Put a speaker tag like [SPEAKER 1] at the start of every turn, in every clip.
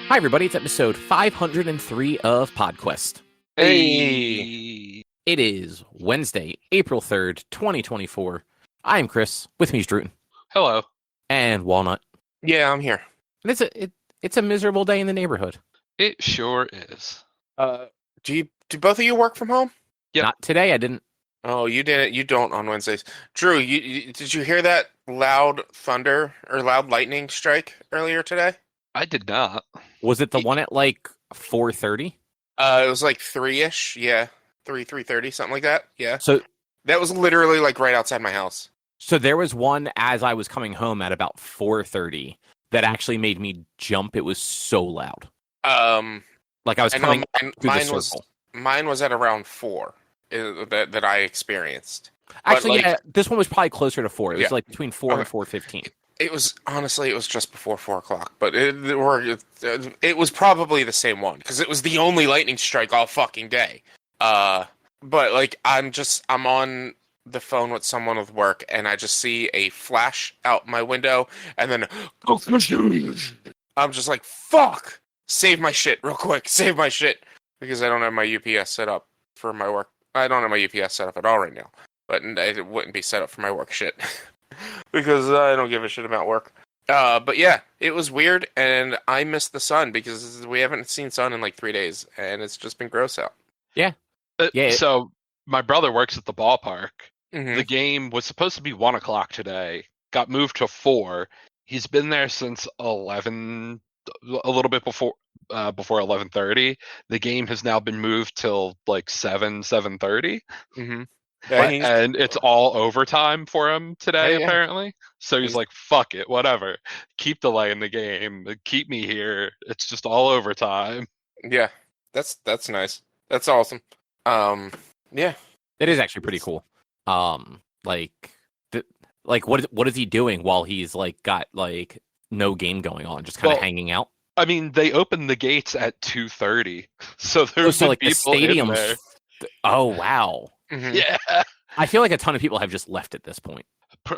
[SPEAKER 1] Hi, everybody. It's episode 503 of PodQuest.
[SPEAKER 2] Hey.
[SPEAKER 1] It is Wednesday, April 3rd, 2024. I am Chris. With me is Drootin.
[SPEAKER 2] Hello.
[SPEAKER 1] And Walnut.
[SPEAKER 3] Yeah, I'm here.
[SPEAKER 1] And it's a miserable day in the neighborhood.
[SPEAKER 2] It sure is.
[SPEAKER 3] Do both of you work from home?
[SPEAKER 2] Yep.
[SPEAKER 1] Not today, I didn't.
[SPEAKER 3] Oh, you didn't. You don't on Wednesdays. Drew, did you hear that loud thunder or loud lightning strike earlier today?
[SPEAKER 2] I did not.
[SPEAKER 1] Was it the one at like 4:30?
[SPEAKER 3] It was like 3-ish. Yeah, 3:30, something like that. Yeah.
[SPEAKER 1] So
[SPEAKER 3] That was literally like right outside my house.
[SPEAKER 1] there was one as I was coming home at about 4:30 that actually made me jump. It was so loud. Like I was
[SPEAKER 3] I know
[SPEAKER 1] coming through the circle.
[SPEAKER 3] mine was at around 4 that I experienced.
[SPEAKER 1] Actually,
[SPEAKER 3] like-
[SPEAKER 1] yeah, this one was probably closer to 4. It was
[SPEAKER 3] Yeah.
[SPEAKER 1] like between 4 and 4:15.
[SPEAKER 3] It was honestly, it was just before 4 o'clock, but it was probably the same one because it was the only lightning strike all fucking day. But like I'm on the phone with someone with work, and I just see a flash out my window, and then I'm just like, fuck! Save my shit real quick, save my shit, because I don't have my UPS set up for my work. I don't have my UPS set up at all right now, but it wouldn't be set up for my work shit. Because I don't give a shit about work. But yeah, it was weird, and I missed the sun because we haven't seen sun in like 3 days, and it's just been gross out.
[SPEAKER 1] Yeah.
[SPEAKER 2] So my brother works at the ballpark.
[SPEAKER 3] Mhm.
[SPEAKER 2] The game was supposed to be 1 o'clock today. Got moved to 4. He's been there since 11, a little bit before 11:30. The game has now been moved till like 7:30.
[SPEAKER 3] Mm-hmm.
[SPEAKER 2] And it's all overtime for him today,
[SPEAKER 3] Yeah.
[SPEAKER 2] apparently. So he's like, fuck it, whatever. Keep delaying the game. Keep me here. It's just all overtime.
[SPEAKER 3] Yeah, that's nice. That's awesome. Yeah.
[SPEAKER 1] It is actually pretty cool. What is he doing while he's like got like no game going on, just kind of hanging out?
[SPEAKER 2] I mean, they opened the gates at 2:30, so there's
[SPEAKER 1] like the
[SPEAKER 2] people in
[SPEAKER 1] stadium's.
[SPEAKER 2] there.
[SPEAKER 1] Oh wow!
[SPEAKER 3] Mhm.
[SPEAKER 2] Yeah.
[SPEAKER 1] I feel like a ton of people have just left at this point.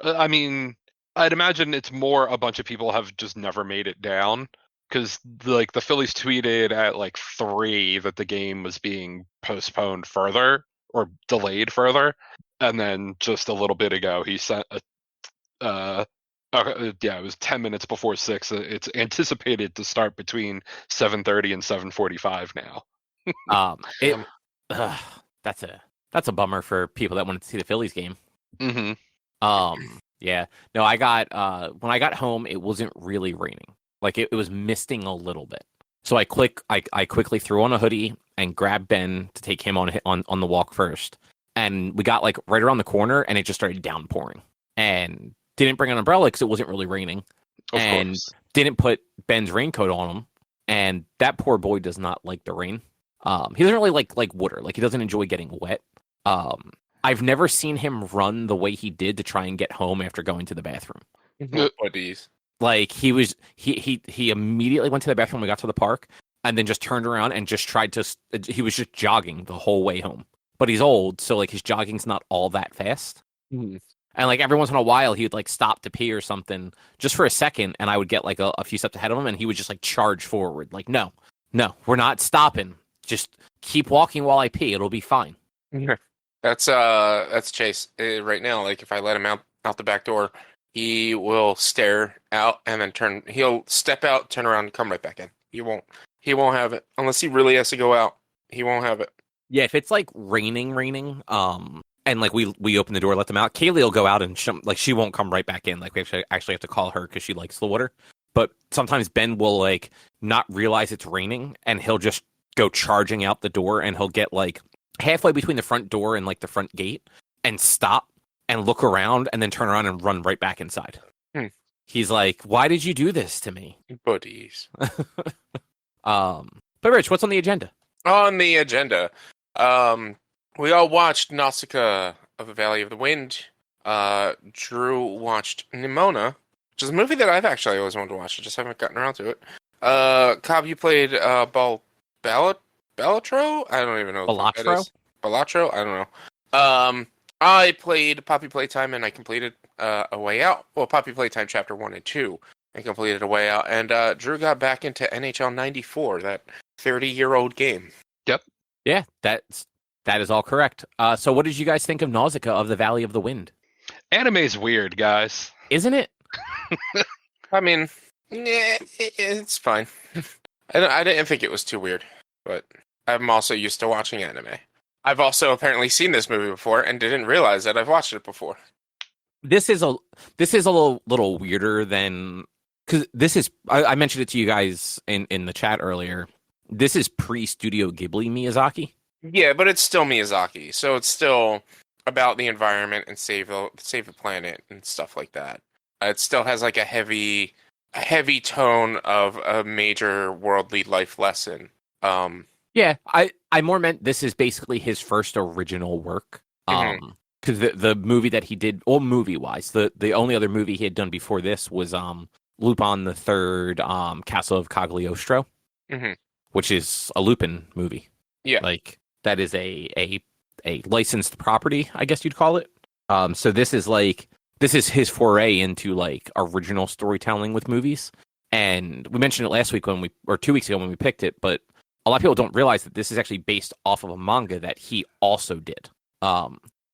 [SPEAKER 2] I mean, I'd imagine it's more a bunch of people have just never made it down, because like the Phillies tweeted at like 3 that the game was being postponed further or delayed further, and then just a little bit ago he sent it was 10 minutes before 6. It's anticipated to start between 7:30 and 7:45 now.
[SPEAKER 1] That's a bummer for people that wanted to see the Phillies game.
[SPEAKER 2] Mm-hmm.
[SPEAKER 1] Yeah. No, I got when I got home, it wasn't really raining. Like it was misting a little bit. So I quickly threw on a hoodie and grabbed Ben to take him on the walk first. And we got like right around the corner, and it just started downpouring. And didn't bring an umbrella because it wasn't really raining.
[SPEAKER 2] Of
[SPEAKER 1] and
[SPEAKER 2] course.
[SPEAKER 1] Didn't put Ben's raincoat on him. And that poor boy does not like the rain. He doesn't really like water. Like he doesn't enjoy getting wet. I've never seen him run the way he did to try and get home after going to the bathroom.
[SPEAKER 3] Buddies.
[SPEAKER 1] Like he immediately went to the bathroom when we got to the park, and then just turned around and just tried to. He was just jogging the whole way home. But he's old, so like his jogging's not all that fast.
[SPEAKER 3] Mm-hmm.
[SPEAKER 1] And like every once in a while, he would like stop to pee or something just for a second, and I would get like a few steps ahead of him, and he would just like charge forward. Like, no, we're not stopping. Just keep walking while I pee. It'll be fine.
[SPEAKER 3] That's Chase right now. Like if I let him out the back door, he will stare out and then he'll step out, turn around, and come right back in. He won't have it unless he really has to go out. He won't have it.
[SPEAKER 1] Yeah, if it's like raining, and like we open the door, let them out, Kaylee will go out and she won't come right back in. Like we actually have to call her because she likes the water. But sometimes Ben will like not realize it's raining, and he'll just go charging out the door, and he'll get like halfway between the front door and like the front gate and stop and look around and then turn around and run right back inside. He's like, why did you do this to me?
[SPEAKER 3] Buddies.
[SPEAKER 1] But Rich, what's on the agenda?
[SPEAKER 3] On the agenda, we all watched Nausicaä of the Valley of the Wind. Drew watched Nimona, which is a movie that I've actually always wanted to watch. I just haven't gotten around to it. Cobb, you played Balatro? I don't even know what that
[SPEAKER 1] Balatro?
[SPEAKER 3] is. Balatro? I don't know. I played Poppy Playtime, and I completed A Way Out. Well, Poppy Playtime Chapter 1 and 2. and completed A Way Out. And Drew got back into NHL 94, that 30-year-old game.
[SPEAKER 1] Yeah, that is all correct. So what did you guys think of Nausicaä of the Valley of the Wind?
[SPEAKER 2] Anime's weird, guys.
[SPEAKER 1] Isn't it?
[SPEAKER 3] I mean, it's fine. I didn't think it was too weird, but I'm also used to watching anime. I've also apparently seen this movie before and didn't realize that I've watched it before.
[SPEAKER 1] This is a little weirder than, because this is, I mentioned it to you guys in the chat earlier. This is pre-Studio Ghibli Miyazaki.
[SPEAKER 3] Yeah, but it's still Miyazaki, so it's still about the environment and save the planet and stuff like that. It still has like a heavy tone of a major worldly life lesson.
[SPEAKER 1] Yeah, I more meant this is basically his first original work. Because the movie that he did, well, movie-wise, the only other movie he had done before this was Lupin the Third, Castle of Cagliostro, which is a Lupin movie.
[SPEAKER 3] Yeah,
[SPEAKER 1] like that is a licensed property, I guess you'd call it. So this is his foray into like original storytelling with movies. And we mentioned it last week or 2 weeks ago when we picked it, but a lot of people don't realize that this is actually based off of a manga that he also did.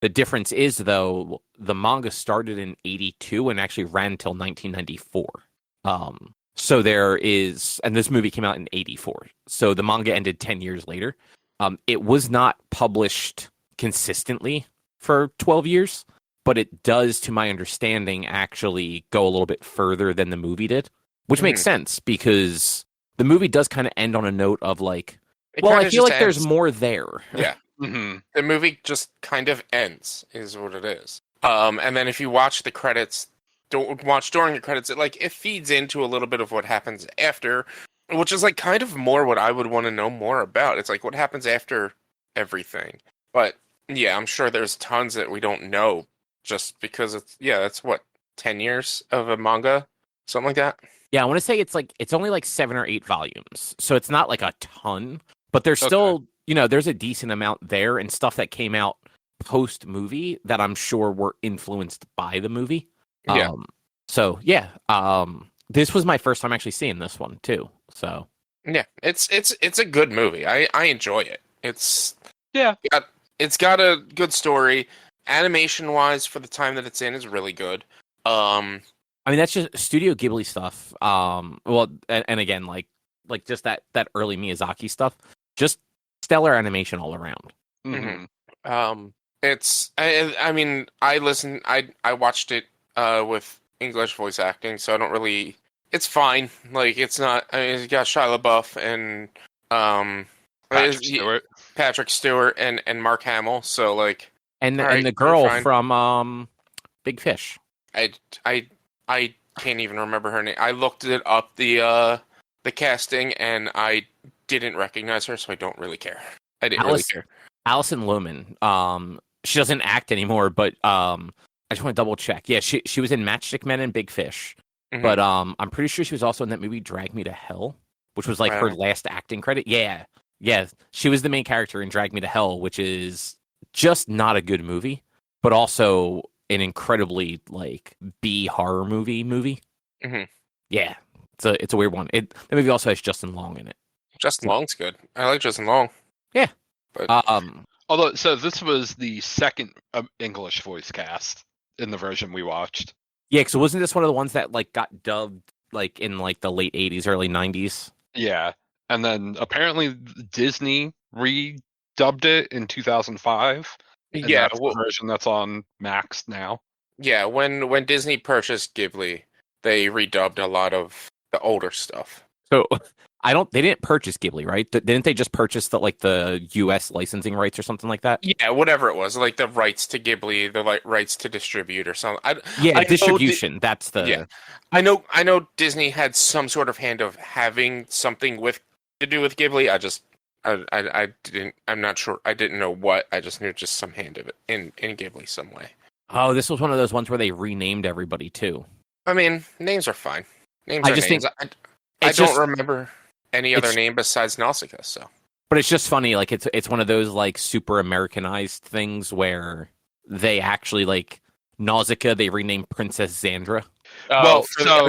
[SPEAKER 1] The difference is, though, the manga started in 1982 and actually ran until 1994. So there is, and this movie came out in 1984. So the manga ended 10 years later. It was not published consistently for 12 years, but it does, to my understanding, actually go a little bit further than the movie did, which makes sense because the movie does kind of end on a note of like, I feel like there's more there.
[SPEAKER 3] Yeah. The movie just kind of ends, is what it is. And then if you watch the credits, don't watch during the credits, it feeds into a little bit of what happens after, which is like kind of more what I would want to know more about. It's like what happens after everything. But yeah, I'm sure there's tons that we don't know just because that's what, 10 years of a manga, something like that. Yeah,
[SPEAKER 1] I want to say it's only like 7 or 8 volumes, so it's not like a ton, but there's still, there's a decent amount there and stuff that came out post movie that I'm sure were influenced by the movie.
[SPEAKER 3] Yeah.
[SPEAKER 1] This was my first time actually seeing this one too. So
[SPEAKER 3] yeah, it's a good movie. I enjoy it. It's got a good story. Animation wise, for the time that it's in, is really good.
[SPEAKER 1] I mean, that's just Studio Ghibli stuff. And again, like just that early Miyazaki stuff, just stellar animation all around.
[SPEAKER 3] It's, I mean, I watched it with English voice acting, so I don't really. It's fine. Like, it's not. I mean, it's got Shia LaBeouf and Patrick Stewart and Mark Hamill. So like,
[SPEAKER 1] and the girl from Big Fish.
[SPEAKER 3] I can't even remember her name. I looked it up, the casting, and I didn't recognize her, so I don't really care. I didn't really care.
[SPEAKER 1] Alison Lohman. She doesn't act anymore, but I just want to double check. Yeah, she was in Matchstick Men and Big Fish, but I'm pretty sure she was also in that movie Drag Me to Hell, which was like her last acting credit. Yeah, she was the main character in Drag Me to Hell, which is just not a good movie, but also an incredibly like B horror movie. Yeah, it's a weird one. The movie also has Justin Long in it.
[SPEAKER 3] Justin Long's good. I like Justin Long.
[SPEAKER 1] Yeah,
[SPEAKER 3] but
[SPEAKER 2] although this was the second English voice cast in the version we watched.
[SPEAKER 1] Yeah, because wasn't this one of the ones that like got dubbed like in like the late 80s, early 90s?
[SPEAKER 2] Yeah, and then apparently Disney redubbed it in 2005.
[SPEAKER 3] Yeah,
[SPEAKER 2] that's the version that's on Max now.
[SPEAKER 3] Yeah, when Disney purchased Ghibli, they redubbed a lot of the older stuff.
[SPEAKER 1] So they didn't purchase Ghibli, right? Didn't they just purchase the US licensing rights or something like that?
[SPEAKER 3] Yeah, whatever it was, like the rights to Ghibli, the rights to distribute or something.
[SPEAKER 1] Distribution. That's the.
[SPEAKER 3] Yeah, I know Disney had some sort of hand of having something to do with Ghibli. I didn't. I'm not sure. I didn't know what. I just knew just some hand of it in Ghibli some way.
[SPEAKER 1] Oh, this was one of those ones where they renamed everybody too.
[SPEAKER 3] I mean, names are fine. Names are names. I don't remember any other name besides Nausicaä. So,
[SPEAKER 1] but it's just funny. Like it's one of those like super Americanized things where they actually like Nausicaä. They renamed Princess Xandra.
[SPEAKER 2] Well,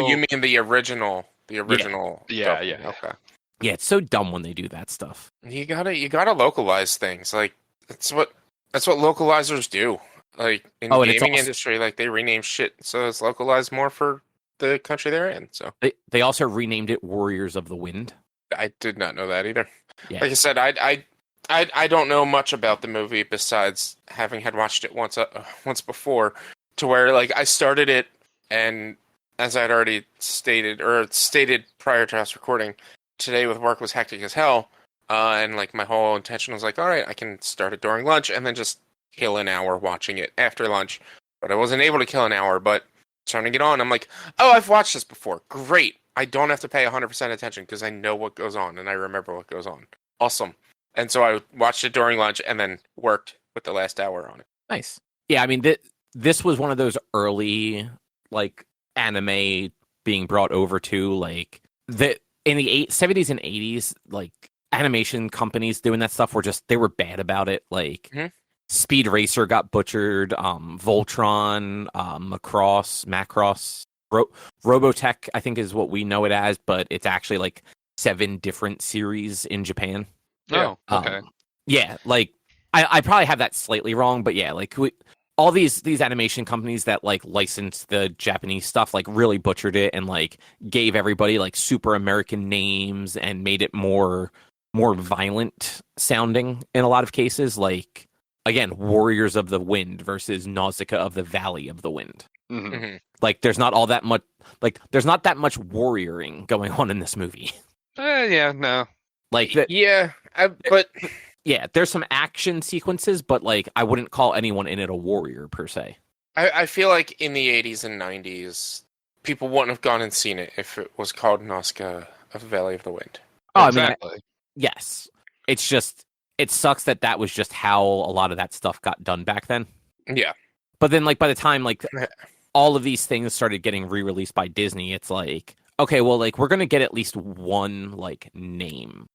[SPEAKER 3] you mean the original? The original.
[SPEAKER 2] Yeah,
[SPEAKER 3] dubbing.
[SPEAKER 2] yeah.
[SPEAKER 3] Okay.
[SPEAKER 1] Yeah, it's so dumb when they do that stuff.
[SPEAKER 3] You gotta localize things. Like that's what localizers do. Like in the
[SPEAKER 1] Oh, and it's
[SPEAKER 3] gaming
[SPEAKER 1] also-
[SPEAKER 3] industry, like they rename shit so it's localized more for the country they're in. So
[SPEAKER 1] They also renamed it Warriors of the Wind.
[SPEAKER 3] I did not know that either.
[SPEAKER 1] Yeah.
[SPEAKER 3] Like I said, I don't know much about the movie besides having had watched it once before, to where like I started it, and as I'd already stated prior to us recording, today with work was hectic as hell, and like my whole intention was like, all right, I can start it during lunch and then just kill an hour watching it after lunch, but I wasn't able to kill an hour. But trying to get on, I'm like, oh, I've watched this before. Great. I don't have to pay 100% attention because I know what goes on and I remember what goes on. Awesome. And so I watched it during lunch and then worked with the last hour on it.
[SPEAKER 1] Nice. Yeah, I mean, this was one of those early, like, anime being brought over to, like, in the 70s and 80s, like, animation companies doing that stuff they were bad about it. Like, Speed Racer got butchered, Voltron, Macross, Robotech, I think is what we know it as, but it's actually, like, 7 different series in Japan.
[SPEAKER 2] Oh, okay.
[SPEAKER 1] Yeah, like I probably have that slightly wrong, but yeah, like all these animation companies that like licensed the Japanese stuff like really butchered it and like gave everybody like super American names and made it more violent sounding in a lot of cases. Like again, Warriors of the Wind versus Nausicaä of the Valley of the Wind.
[SPEAKER 2] Mm-hmm.
[SPEAKER 3] Mm-hmm.
[SPEAKER 1] Like there's not all that much there's not that much warrioring going on in this movie.
[SPEAKER 2] Yeah, no.
[SPEAKER 1] Like
[SPEAKER 3] but
[SPEAKER 1] yeah, there's some action sequences, but like I wouldn't call anyone in it a warrior per se.
[SPEAKER 3] I feel like in the 80s and 90s, people wouldn't have gone and seen it if it was called Nausicaä of the Valley of the Wind.
[SPEAKER 1] Oh,
[SPEAKER 2] Exactly.
[SPEAKER 1] I mean, yes. It's just it sucks that was just how a lot of that stuff got done back then.
[SPEAKER 3] Yeah.
[SPEAKER 1] But then like by the time like all of these things started getting re-released by Disney, it's like, okay, well like we're going to get at least one like name.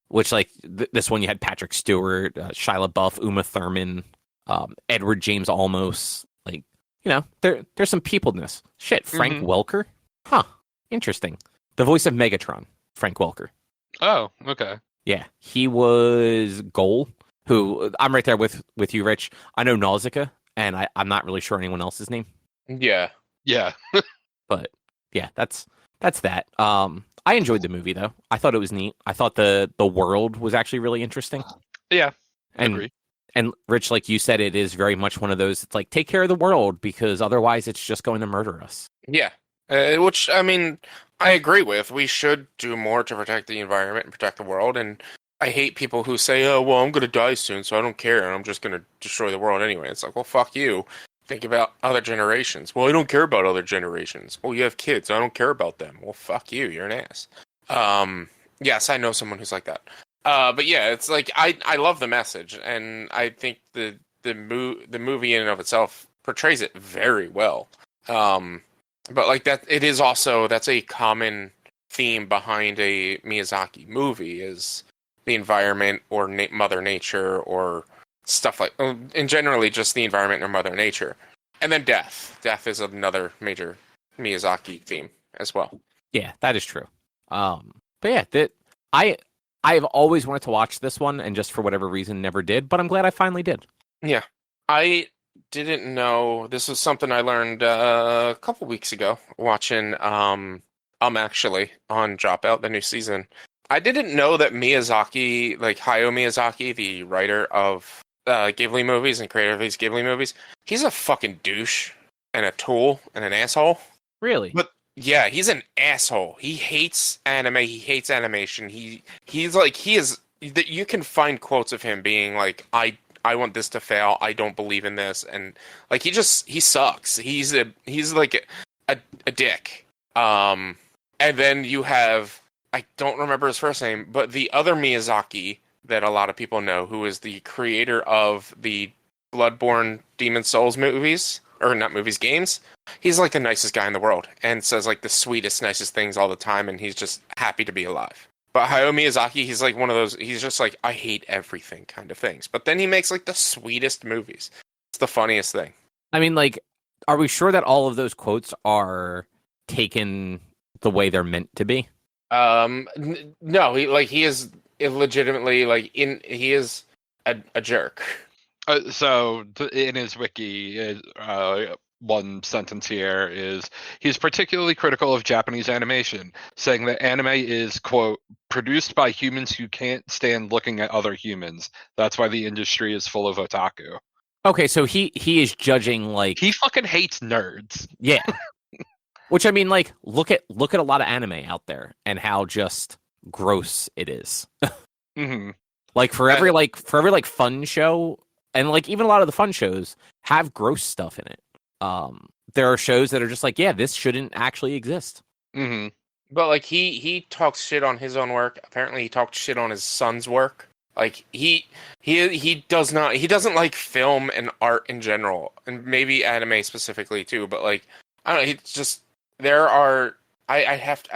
[SPEAKER 1] Which like this one you had Patrick Stewart, Shia LaBeouf, Uma Thurman, Edward James Olmos. Like, you know, there's some people in this. Shit, Frank Welker? Huh. Interesting. The voice of Megatron, Frank Welker.
[SPEAKER 2] Oh, okay.
[SPEAKER 1] Yeah. He was Goal, who I'm right there with you, Rich. I know Nausicaä, and I'm not really sure anyone else's name.
[SPEAKER 3] Yeah.
[SPEAKER 2] Yeah.
[SPEAKER 1] But yeah, that's that. I enjoyed the movie though. I thought it was neat. I thought the world was actually really interesting.
[SPEAKER 2] Yeah.
[SPEAKER 1] And
[SPEAKER 2] agree.
[SPEAKER 1] And Rich, like you said, it is very much one of those. It's like take care of the world because otherwise it's just going to murder us.
[SPEAKER 3] Yeah. Which I mean, I agree with. We should do more to protect the environment and protect the world. And I hate people who say, "Oh, well, I'm going to die soon, so I don't care, and I'm just going to destroy the world anyway." It's like, well, fuck you. Think about other generations. Well, I don't care about other generations. Well, you have kids. I don't care about them. Well, fuck you. You're an ass. Yes, I know someone who's like that. But yeah, it's like I love the message, and I think the movie in and of itself portrays it very well. But like that, it is also that's a common theme behind a Miyazaki movie is the environment or Mother Nature or stuff like, and generally just the environment or Mother Nature. And then death. Death is another major Miyazaki theme as well.
[SPEAKER 1] Yeah, that is true. But yeah, I've always wanted to watch this one and just for whatever reason never did, but I'm glad I finally did.
[SPEAKER 3] Yeah. I didn't know, this was something I learned a couple weeks ago watching actually on Dropout, the new season. I didn't know that Miyazaki, like Hayao Miyazaki, the writer of Ghibli movies and creator of these Ghibli movies, he's a fucking douche and a tool and an asshole.
[SPEAKER 1] Really?
[SPEAKER 3] But yeah, he's an asshole. He hates anime. He hates animation. He's like, he is. You can find quotes of him being like, I want this to fail. I don't believe in this, and like he sucks. He's like a dick. And then you have, I don't remember his first name, but the other Miyazaki that a lot of people know, who is the creator of the Bloodborne Demon Souls movies, or not movies, games. He's like the nicest guy in the world and says like the sweetest, nicest things all the time, and he's just happy to be alive. But Hayao Miyazaki, he's like one of those, he's just like, I hate everything kind of things. But then he makes like the sweetest movies. It's the funniest thing.
[SPEAKER 1] I mean, like, are we sure that all of those quotes are taken the way they're meant to be?
[SPEAKER 3] No, he is illegitimately he is a jerk.
[SPEAKER 2] In his wiki, one sentence here is he's particularly critical of Japanese animation, saying that anime is, quote, produced by humans who can't stand looking at other humans. That's why the industry is full of otaku.
[SPEAKER 1] Okay, so he is judging like
[SPEAKER 2] he fucking hates nerds.
[SPEAKER 1] Yeah. Which I mean, like, look at a lot of anime out there and how just gross it is.
[SPEAKER 2] Mm-hmm.
[SPEAKER 1] Like for every fun show, and like even a lot of the fun shows have gross stuff in it. There are shows that are just like, yeah, this shouldn't actually exist.
[SPEAKER 2] Mm-hmm.
[SPEAKER 3] But like he talks shit on his own work. Apparently, he talked shit on his son's work. Like he doesn't like film and art in general, and maybe anime specifically too. But like I don't know, it's just there are I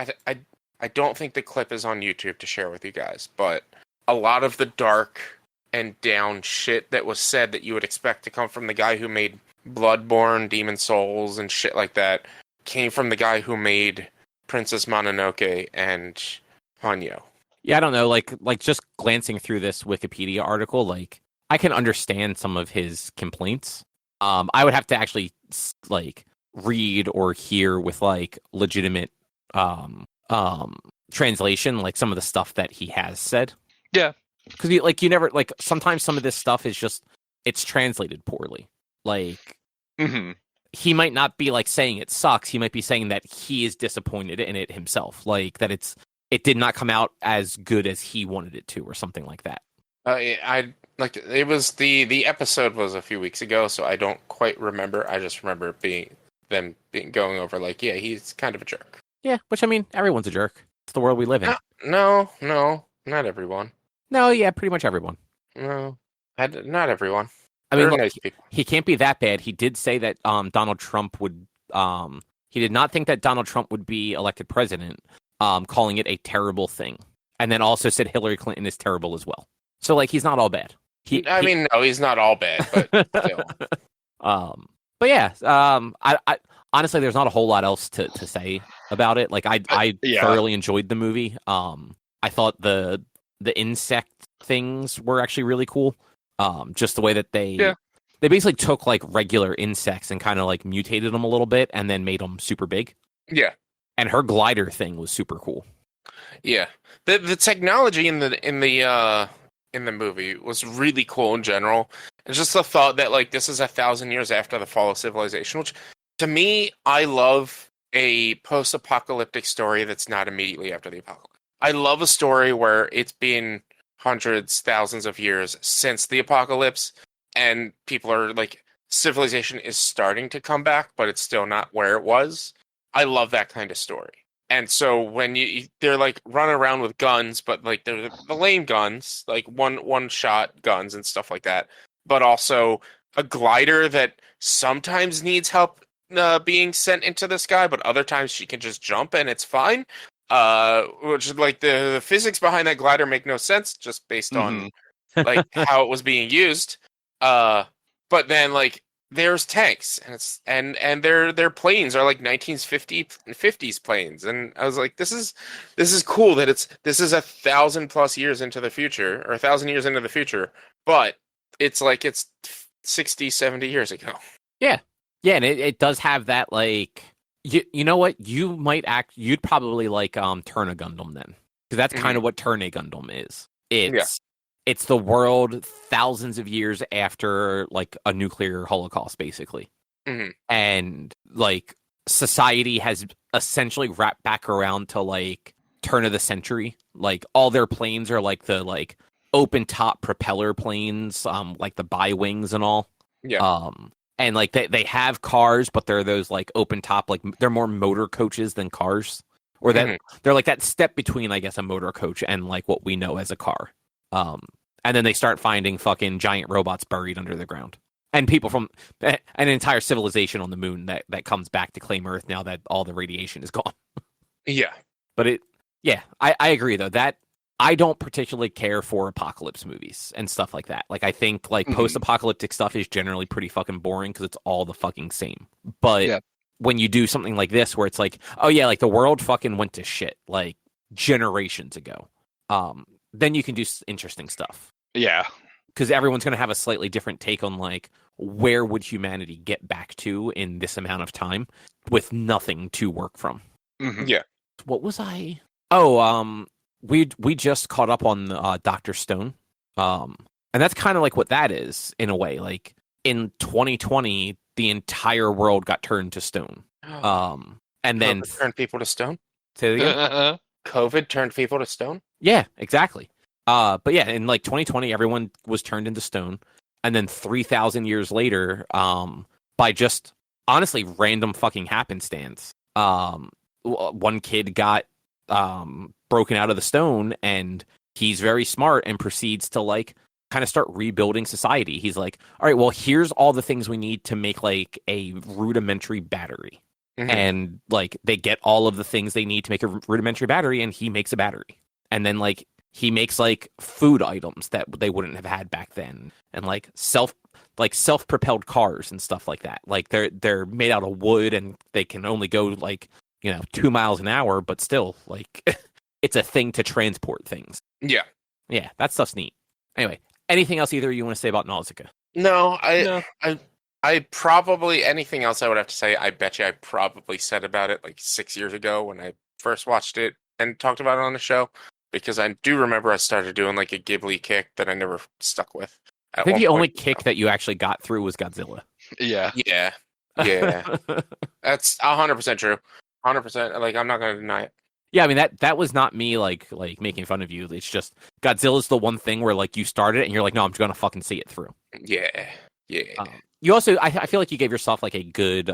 [SPEAKER 3] don't think the clip is on YouTube to share with you guys, but a lot of the dark and down shit that was said that you would expect to come from the guy who made Bloodborne, Demon Souls, and shit like that came from the guy who made Princess Mononoke and Hanyo.
[SPEAKER 1] Yeah, I don't know. Like just glancing through this Wikipedia article, like I can understand some of his complaints. I would have to actually like read or hear with like legitimate translation, like some of the stuff that he has said.
[SPEAKER 2] Yeah,
[SPEAKER 1] because you never like sometimes some of this stuff is just it's translated poorly. Like he might not be like saying it sucks. He might be saying that he is disappointed in it himself, like that it did not come out as good as he wanted it to, or something like that.
[SPEAKER 3] I like it was the episode was a few weeks ago, so I don't quite remember. I just remember them going over like, yeah, he's kind of a jerk.
[SPEAKER 1] Yeah, which I mean, everyone's a jerk. It's the world we live in.
[SPEAKER 3] No, not everyone.
[SPEAKER 1] No, yeah, pretty much everyone.
[SPEAKER 3] No, not everyone.
[SPEAKER 1] I mean,
[SPEAKER 3] look,
[SPEAKER 1] nice people. He can't be that bad. He did say that Donald Trump would. He did not think that Donald Trump would be elected president, calling it a terrible thing, and then also said Hillary Clinton is terrible as well. So, like, he's not all bad.
[SPEAKER 3] No, he's not all bad, but still.
[SPEAKER 1] But yeah, I honestly, there's not a whole lot else to say about it. Like, I thoroughly enjoyed the movie. I thought the insect things were actually really cool. Just the way that they basically took like regular insects and kind of like mutated them a little bit and then made them super big.
[SPEAKER 3] Yeah.
[SPEAKER 1] And her glider thing was super cool.
[SPEAKER 3] Yeah. The technology in the movie was really cool in general. It's just the thought that like this is 1,000 years after the fall of civilization, which to me, I love a post-apocalyptic story that's not immediately after the apocalypse. I love a story where it's been hundreds, thousands of years since the apocalypse, and people are like, civilization is starting to come back, but it's still not where it was. I love that kind of story. And so when they're like running around with guns, but like they're the lame guns, like one shot guns and stuff like that, but also a glider that sometimes needs help being sent into the sky, but other times she can just jump and it's fine. Which is like the physics behind that glider make no sense just based on like how it was being used. But then like there's tanks and their planes are like 1950s planes, and I was like, this is cool that this is 1,000+ years into the future, or 1,000 years into the future, but it's like it's 60, 70 years ago.
[SPEAKER 1] Yeah, and it does have that like. You know what? You'd probably like Turn a Gundam then, because that's kind of what Turn a Gundam is. It's the world thousands of years after like a nuclear holocaust, basically, and like society has essentially wrapped back around to like turn of the century. Like all their planes are like the like open top propeller planes, like the bi-wings and all.
[SPEAKER 3] Yeah.
[SPEAKER 1] And like they have cars, but they're those like open top, like they're more motor coaches than cars, or that they're like that step between, I guess, a motor coach and like what we know as a car. And then they start finding fucking giant robots buried under the ground, and people from an entire civilization on the moon that comes back to claim Earth now that all the radiation is gone.
[SPEAKER 3] Yeah,
[SPEAKER 1] but I agree though that I don't particularly care for apocalypse movies and stuff like that. Like, I think like post-apocalyptic stuff is generally pretty fucking boring because it's all the fucking same. But when you do something like this, where it's like, oh yeah, like the world fucking went to shit like generations ago, then you can do interesting stuff.
[SPEAKER 2] Yeah,
[SPEAKER 1] because everyone's going to have a slightly different take on like where would humanity get back to in this amount of time with nothing to work from.
[SPEAKER 3] Yeah.
[SPEAKER 1] What was I? Oh, we just caught up on Dr. Stone, and that's kind of like what that is in a way. Like in 2020, the entire world got turned to stone, and then
[SPEAKER 3] COVID turned people to stone.
[SPEAKER 1] Say it again.
[SPEAKER 3] COVID turned people to stone.
[SPEAKER 1] Yeah, exactly. But yeah, in like 2020, everyone was turned into stone, and then 3,000 years later, by just honestly random fucking happenstance, one kid got broken out of the stone, and he's very smart and proceeds to like kind of start rebuilding society. He's like, all right, well, here's all the things we need to make like a rudimentary battery. And like they get all of the things they need to make a rudimentary battery, and he makes a battery. And then like he makes like food items that they wouldn't have had back then, and like self-propelled cars and stuff like that. Like they're made out of wood, and they can only go like 2 miles an hour, but still like it's a thing to transport things.
[SPEAKER 3] Yeah,
[SPEAKER 1] that stuff's neat. Anyway, anything else either you want to say about Nausicaä?
[SPEAKER 3] No, I probably, anything else I would have to say, I bet you I probably said about it like 6 years ago when I first watched it and talked about it on the show, because I do remember I started doing like a Ghibli kick that I never stuck with.
[SPEAKER 1] I think the only kick that you actually got through was Godzilla.
[SPEAKER 2] Yeah.
[SPEAKER 3] That's 100% true. 100%. Like, I'm not going to deny it.
[SPEAKER 1] Yeah, I mean that was not me like making fun of you. It's just Godzilla's the one thing where like you started it and you're like, no, I'm just gonna fucking see it through.
[SPEAKER 3] Yeah.
[SPEAKER 1] You also, I feel like you gave yourself like a good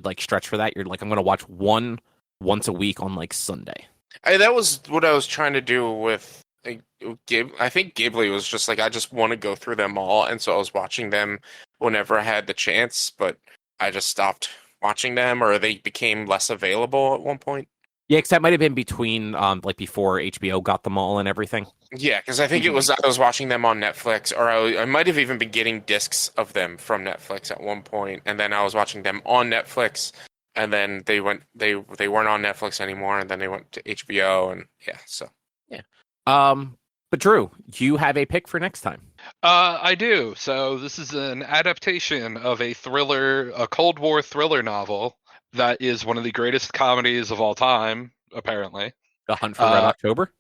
[SPEAKER 1] like stretch for that. You're like, I'm gonna watch one once a week on like Sunday.
[SPEAKER 3] That was what I was trying to do with I think Ghibli was just like, I just want to go through them all, and so I was watching them whenever I had the chance, but I just stopped watching them, or they became less available at one point.
[SPEAKER 1] Yeah, because that might have been between like before HBO got them all and everything.
[SPEAKER 3] Yeah, because I think I was watching them on Netflix, or I might have even been getting discs of them from Netflix at one point, and then I was watching them on Netflix, and then they weren't on Netflix anymore, and then they went to HBO, and yeah.
[SPEAKER 1] But Drew, you have a pick for next time.
[SPEAKER 2] I do. So this is an adaptation of a Cold War thriller novel that is one of the greatest comedies of all time, apparently.
[SPEAKER 1] The Hunt for Red October?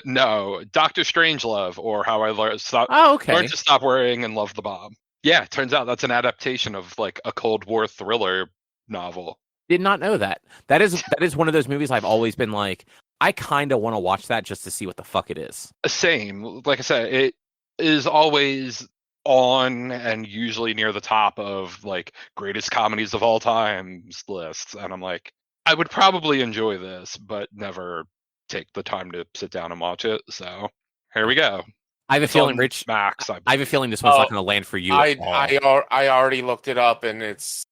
[SPEAKER 2] No, Dr. Strangelove, or How I Learned to Stop Worrying and Love the Bomb. Yeah, it turns out that's an adaptation of like a Cold War thriller novel.
[SPEAKER 1] Did not know that. That is one of those movies I've always been like, I kind of want to watch that just to see what the fuck it is.
[SPEAKER 2] Same. Like I said, it is always on and usually near the top of like greatest comedies of all times lists, and I'm like, I would probably enjoy this, but never take the time to sit down and watch it. So here we go.
[SPEAKER 1] I have a feeling, Rich.
[SPEAKER 2] Max.
[SPEAKER 1] I have a feeling this one's not going to land for you.
[SPEAKER 3] I already looked it up, and it's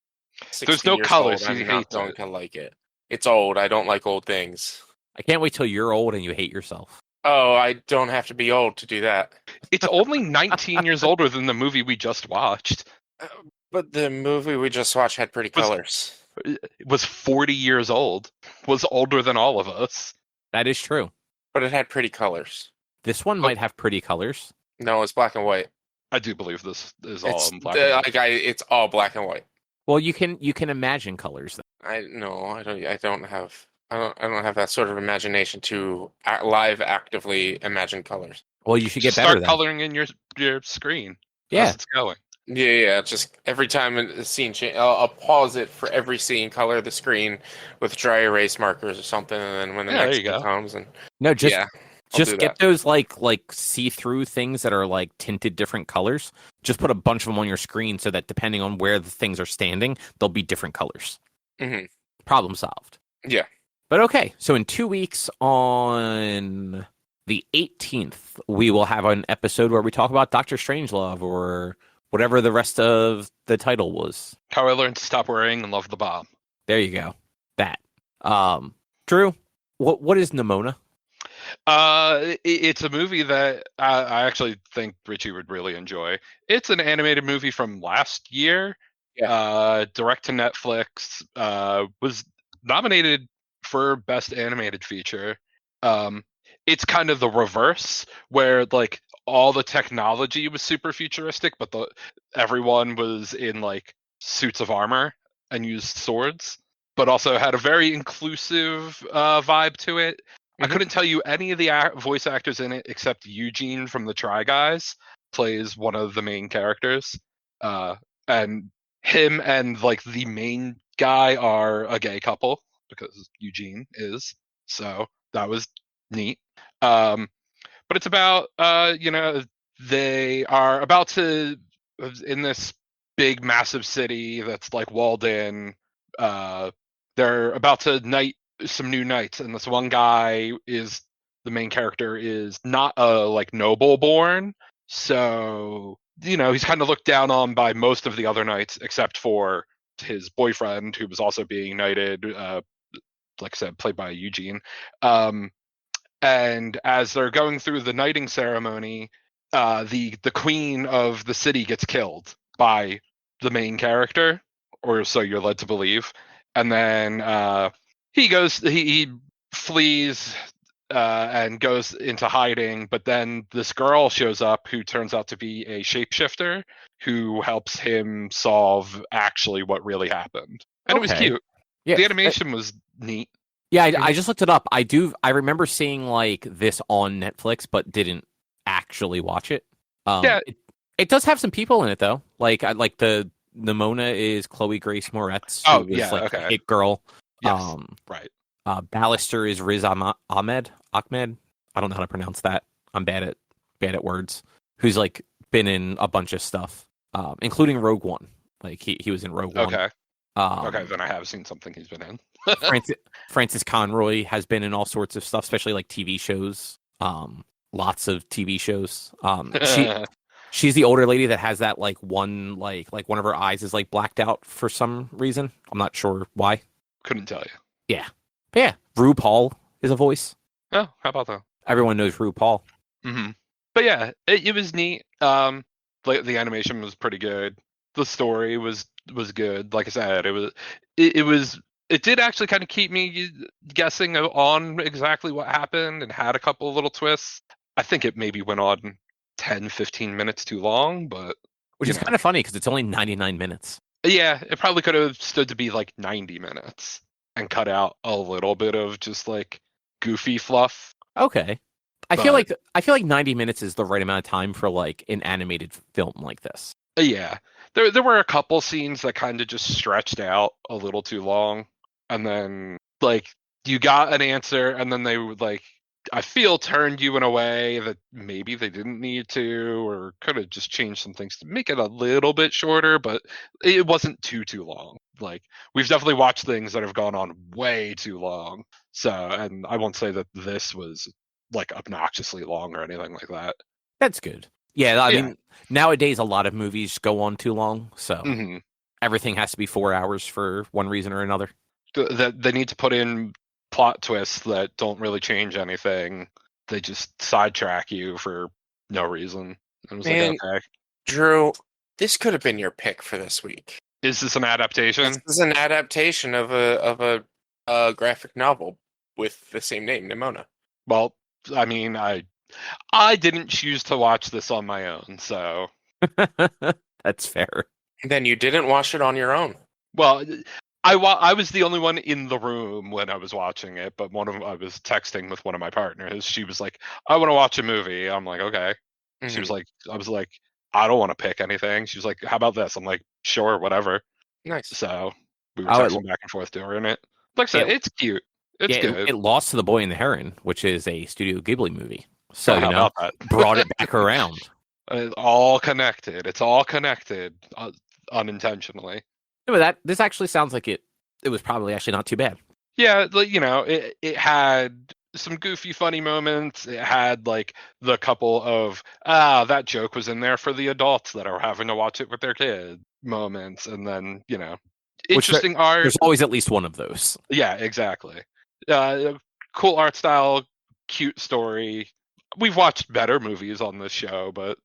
[SPEAKER 2] there's no colors.
[SPEAKER 3] I'm not going to like it. It's old. I don't like old things.
[SPEAKER 1] I can't wait till you're old and you hate yourself.
[SPEAKER 3] Oh, I don't have to be old to do that.
[SPEAKER 2] It's only 19 years older than the movie we just watched.
[SPEAKER 3] But the movie we just watched had pretty colors.
[SPEAKER 2] It was 40 years old. Was older than all of us.
[SPEAKER 1] That is true.
[SPEAKER 3] But it had pretty colors.
[SPEAKER 1] This one might have pretty colors.
[SPEAKER 3] No, it's black and white.
[SPEAKER 2] I do believe this is all in black and white.
[SPEAKER 3] It's all black and white.
[SPEAKER 1] Well, you can imagine colors.
[SPEAKER 3] I don't have that sort of imagination to live actively imagine colors.
[SPEAKER 1] Well, you should get better.
[SPEAKER 2] Start coloring in your screen.
[SPEAKER 1] Yeah,
[SPEAKER 2] it's going.
[SPEAKER 3] Yeah. Just every time a scene change, I'll pause it for every scene, color the screen with dry erase markers or something, and then when the next one comes, and
[SPEAKER 1] just get those like see-through things that are like tinted different colors. Just put a bunch of them on your screen so that depending on where the things are standing, they'll be different colors.
[SPEAKER 3] Mm-hmm.
[SPEAKER 1] Problem solved.
[SPEAKER 3] Yeah.
[SPEAKER 1] But okay, so in 2 weeks on the 18th, we will have an episode where we talk about Dr. Strangelove or whatever the rest of the title was.
[SPEAKER 2] How I Learned to Stop Worrying and Love the Bomb.
[SPEAKER 1] There you go. That. Drew, what is Nimona?
[SPEAKER 2] It's a movie that I actually think Richie would really enjoy. It's an animated movie from last year.
[SPEAKER 3] Yeah.
[SPEAKER 2] Direct to Netflix. Was nominated for Best Animated Feature. It's kind of the reverse, where like all the technology was super futuristic, but everyone was in like suits of armor and used swords, but also had a very inclusive vibe to it. I couldn't tell you any of the voice actors in it except Eugene from the Try Guys plays one of the main characters, and him and like the main guy are a gay couple because Eugene is. So that was neat. But it's about they are about to in this big massive city that's like walled in. They're about to knight some new knights, and this one guy is the main character is not a like noble born, so he's kind of looked down on by most of the other knights except for his boyfriend, who was also being knighted, like I said, played by Eugene. And as they're going through the knighting ceremony, the queen of the city gets killed by the main character, or so you're led to believe. And then he flees and goes into hiding, but then this girl shows up who turns out to be a shapeshifter who helps him solve actually what really happened. And It was cute.
[SPEAKER 1] Yeah,
[SPEAKER 2] the animation was neat.
[SPEAKER 1] Yeah, I just looked it up. I remember seeing like this on Netflix, but didn't actually watch it.
[SPEAKER 2] Yeah,
[SPEAKER 1] it does have some people in it though. Like the Nimona is Chloe Grace Moretz, who was like a hit girl.
[SPEAKER 2] Yes, right.
[SPEAKER 1] Balatro is Riz Ahmed. I don't know how to pronounce that. I'm bad at words. Who's like been in a bunch of stuff, including Rogue One. Like he was in Rogue One.
[SPEAKER 2] Okay, then I have seen something he's been in.
[SPEAKER 1] Frances Conroy has been in all sorts of stuff, especially like TV shows. Lots of TV shows. She's the older lady that has that like one like one of her eyes is like blacked out for some reason. I'm not sure why.
[SPEAKER 2] Couldn't tell you.
[SPEAKER 1] Yeah. But yeah, RuPaul is a voice.
[SPEAKER 2] Oh, how about that?
[SPEAKER 1] Everyone knows RuPaul.
[SPEAKER 2] Mm-hmm. But yeah, it was neat. Like the animation was pretty good. The story was good. Like I said, it did actually kind of keep me guessing on exactly what happened and had a couple of little twists. I think it maybe went on 10, 15 minutes too long, but
[SPEAKER 1] which is kind of funny because it's only 99 minutes.
[SPEAKER 2] Yeah, it probably could have stood to be like 90 minutes and cut out a little bit of just like goofy fluff.
[SPEAKER 1] Okay. I feel like 90 minutes is the right amount of time for like an animated film like this.
[SPEAKER 2] Yeah. There were a couple scenes that kind of just stretched out a little too long, and then like you got an answer and then they would like I feel turned you in a way that maybe they didn't need to, or could have just changed some things to make it a little bit shorter, but it wasn't too long. Like we've definitely watched things that have gone on way too long. So, and I won't say that this was like obnoxiously long or anything like that.
[SPEAKER 1] That's good. Yeah, I mean, nowadays a lot of movies go on too long, so everything has to be 4 hours for one reason or another.
[SPEAKER 2] They need to put in plot twists that don't really change anything. They just sidetrack you for no reason. I was like, okay.
[SPEAKER 3] Drew, this could have been your pick for this week.
[SPEAKER 2] Is this an adaptation?
[SPEAKER 3] This is an adaptation of a graphic novel with the same name, Nimona.
[SPEAKER 2] Well, I mean, I didn't choose to watch this on my own, so
[SPEAKER 1] that's fair.
[SPEAKER 3] Then you didn't watch it on your own.
[SPEAKER 2] Well, I was the only one in the room when I was watching it, but I was texting with one of my partners. She was like, "I want to watch a movie." I'm like, "Okay." Mm-hmm. She was like, "I was like, I don't want to pick anything." She was like, "How about this?" I'm like, "Sure, whatever."
[SPEAKER 3] Nice.
[SPEAKER 2] So we were texting back and forth during it. Like I said, it's cute. It's good.
[SPEAKER 1] It lost to The Boy and the Heron, which is a Studio Ghibli movie. So brought it back around.
[SPEAKER 2] It's all connected. It's all connected unintentionally.
[SPEAKER 1] Yeah, but this actually sounds like it was probably actually not too bad.
[SPEAKER 2] Yeah, like, it had some goofy, funny moments. It had like the couple of that joke was in there for the adults that are having to watch it with their kids moments, and then interesting art.
[SPEAKER 1] There's always at least one of those.
[SPEAKER 2] Yeah, exactly. Cool art style, cute story. We've watched better movies on this show, but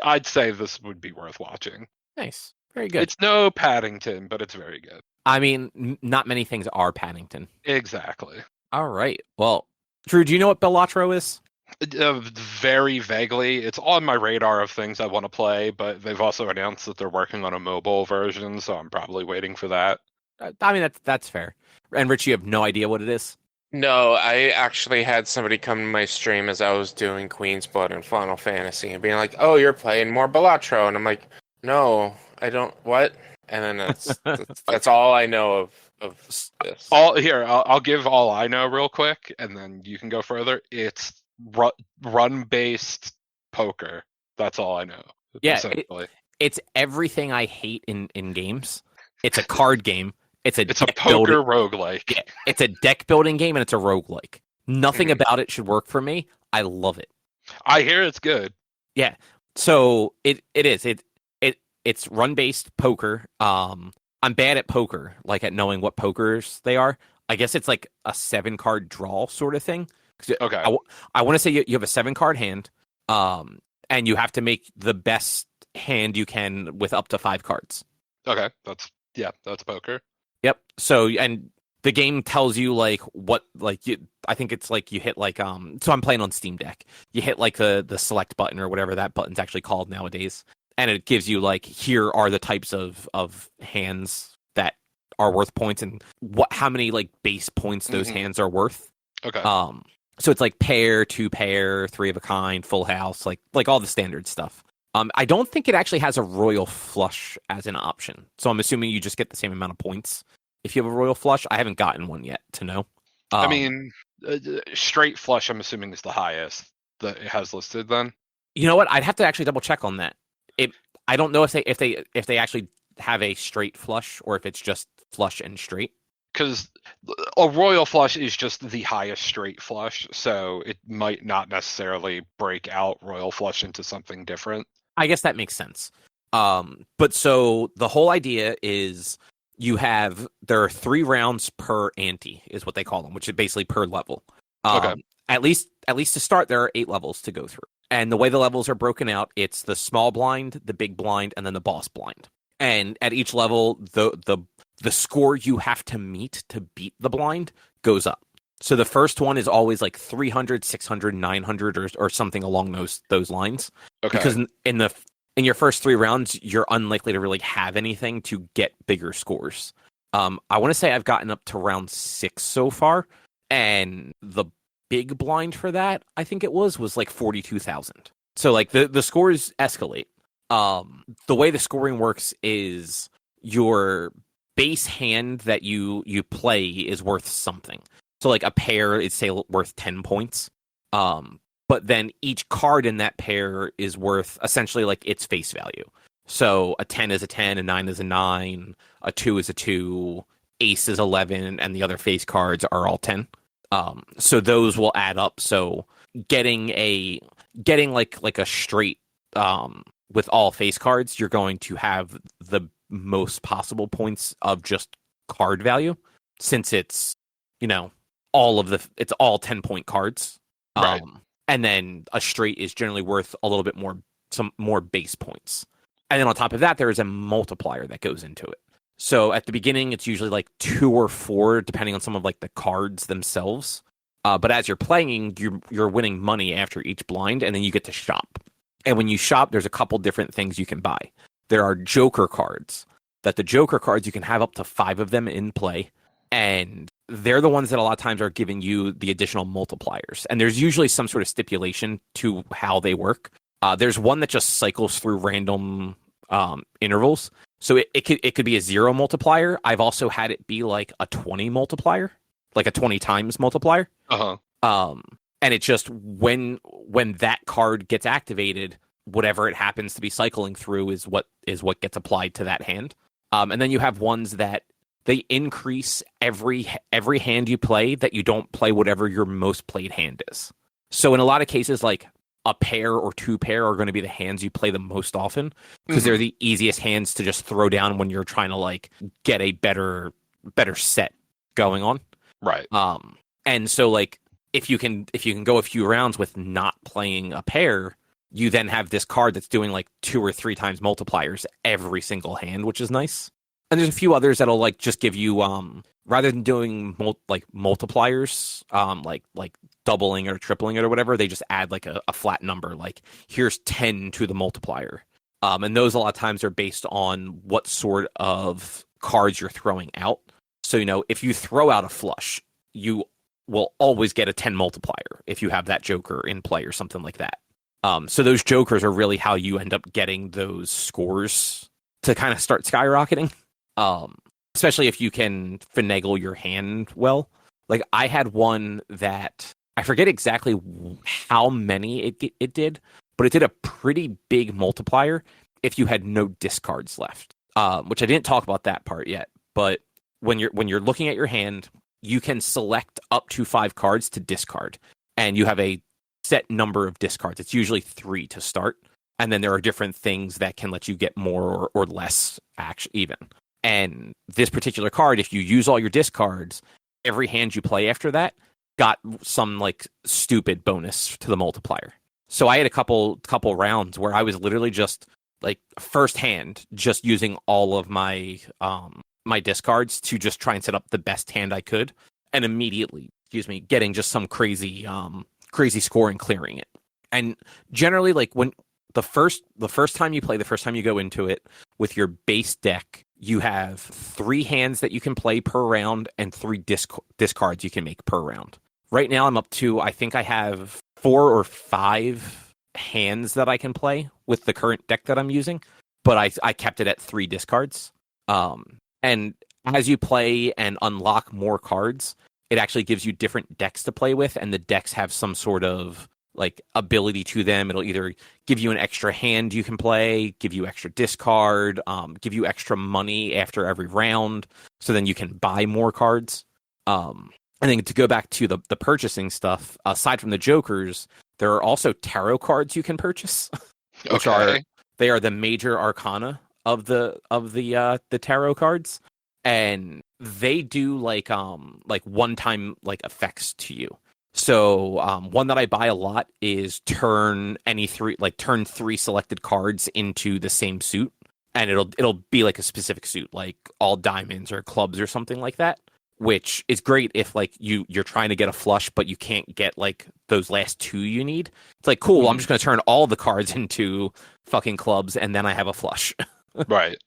[SPEAKER 2] I'd say this would be worth watching.
[SPEAKER 1] Nice. Very good.
[SPEAKER 2] It's no Paddington, but it's very good.
[SPEAKER 1] I mean, not many things are Paddington.
[SPEAKER 2] Exactly.
[SPEAKER 1] All right. Well, Drew, do you know what Balatro is?
[SPEAKER 2] Very vaguely. It's on my radar of things I want to play, but they've also announced that they're working on a mobile version, so I'm probably waiting for that.
[SPEAKER 1] I mean, that's fair. And Rich, you have no idea what it is?
[SPEAKER 3] No, I actually had somebody come to my stream as I was doing Queen's Blood and Final Fantasy and being like, "Oh, you're playing more Balatro," and I'm like, "No, I don't. What?" And then that's all I know of this.
[SPEAKER 2] I'll give all I know real quick, and then you can go further. It's run-based poker. That's all I know.
[SPEAKER 1] Yeah, it's everything I hate in games. It's a card game. It's a
[SPEAKER 2] poker roguelike.
[SPEAKER 1] Yeah, it's a deck building game, and it's a roguelike. Nothing about it should work for me. I love it.
[SPEAKER 2] I hear it's good.
[SPEAKER 1] Yeah. So it is. It's run based poker. I'm bad at poker, like at knowing what pokers they are. I guess it's like a 7-card draw sort of thing.
[SPEAKER 2] Okay.
[SPEAKER 1] I want to say you have a 7-card hand, and you have to make the best hand you can with up to 5 cards.
[SPEAKER 2] Okay, that's poker.
[SPEAKER 1] Yep. So, and the game tells you like what, like I think it's like you hit like so I'm playing on Steam Deck. You hit like the select button or whatever that button's actually called nowadays, and it gives you like, here are the types of hands that are worth points and how many like base points those hands are worth.
[SPEAKER 2] Okay.
[SPEAKER 1] So it's like pair, 2 pair, 3 of a kind, full house, like all the standard stuff. I don't think it actually has a royal flush as an option. So I'm assuming you just get the same amount of points if you have a royal flush. I haven't gotten one yet to know.
[SPEAKER 2] I mean, straight flush, I'm assuming, is the highest that it has listed then.
[SPEAKER 1] You know what? I'd have to actually double check on that. I don't know if they actually have a straight flush or if it's just flush and straight.
[SPEAKER 2] Because a royal flush is just the highest straight flush, so it might not necessarily break out royal flush into something different.
[SPEAKER 1] I guess that makes sense. But so the whole idea is there are 3 rounds per ante, is what they call them, which is basically per level.
[SPEAKER 2] Okay.
[SPEAKER 1] At least to start, there are 8 levels to go through. And the way the levels are broken out, it's the small blind, the big blind, and then the boss blind. And at each level, the score you have to meet to beat the blind goes up. So the first one is always like 300, 600, 900 or something along those lines.
[SPEAKER 2] Okay.
[SPEAKER 1] Because in your first 3 rounds, you're unlikely to really have anything to get bigger scores. I want to say I've gotten up to round 6 so far, and the big blind for that, I think it was like 42,000. So like the scores escalate. The way the scoring works is your base hand that you play is worth something. So like a pair is, say, worth 10 points. But then each card in that pair is worth essentially like its face value. So a 10 is a 10, a 9 is a 9, a 2 is a 2, ace is 11, and the other face cards are all 10. So those will add up. So getting like a straight with all face cards, you're going to have the most possible points of just card value, since it's it's all 10-point cards.
[SPEAKER 2] Right.
[SPEAKER 1] And then a straight is generally worth a little bit more, some more base points. And then on top of that, there is a multiplier that goes into it. So at the beginning, it's usually like 2 or 4, depending on some of like the cards themselves. But as you're playing, you're winning money after each blind, and then you get to shop. And when you shop, there's a couple different things you can buy. There are Joker cards. The Joker cards, you can have up to 5 of them in play. And they're the ones that a lot of times are giving you the additional multipliers. And there's usually some sort of stipulation to how they work. There's one that just cycles through random intervals. So it could be a 0 multiplier. I've also had it be like a 20 multiplier, like a 20 times multiplier. And it's just when that card gets activated, whatever it happens to be cycling through is what gets applied to that hand. And then you have ones that they increase every hand you play, that you don't play whatever your most played hand is. So in a lot of cases, like a pair or 2 pair are going to be the hands you play the most often, because they're the easiest hands to just throw down when you're trying to like get a better set going on.
[SPEAKER 2] Right.
[SPEAKER 1] And so like if you can go a few rounds with not playing a pair, you then have this card that's doing like 2 or 3 times multipliers every single hand, which is nice. And there's a few others that'll like just give you rather than doing multipliers, like doubling or tripling it or whatever, they just add like a flat number, like here's 10 to the multiplier. And those a lot of times are based on what sort of cards you're throwing out. So, you know, if you throw out a flush, you will always get a 10 multiplier if you have that joker in play or something like that. So those jokers are really how you end up getting those scores to kind of start skyrocketing. Especially if you can finagle your hand well. Like I had one that I forget exactly how many it did, but it did a pretty big multiplier if you had no discards left. Which I didn't talk about that part yet, but when you're looking at your hand, you can select up to 5 cards to discard, and you have a set number of discards. It's usually 3 to start, and then there are different things that can let you get more or less action even. And this particular card, if you use all your discards, every hand you play after that got some like stupid bonus to the multiplier. So I had a couple rounds where I was literally just like first hand just using all of my my discards to just try and set up the best hand I could, and immediately, getting just some crazy score and clearing it. And generally, like when the first time you play, the first time you go into it with your base deck, you have 3 hands that you can play per round and 3 discards you can make per round. Right now I'm up to, I think I have 4 or 5 hands that I can play with the current deck that I'm using, but I kept it at 3 discards. And as you play and unlock more cards, it actually gives you different decks to play with, and the decks have some sort of like ability to them. It'll either give you an extra hand you can play, give you extra discard, give you extra money after every round, so then you can buy more cards. And then to go back to the purchasing stuff, aside from the jokers, there are also tarot cards you can purchase, which are the major arcana of the tarot cards, and they do like one-time like effects to you. So one that I buy a lot is turn 3 selected cards into the same suit, and it'll be like a specific suit, like all diamonds or clubs or something like that, which is great if like you're trying to get a flush but you can't get like those last 2 you need. It's like, cool, I'm just going to turn all the cards into fucking clubs and then I have a flush.
[SPEAKER 2] Right.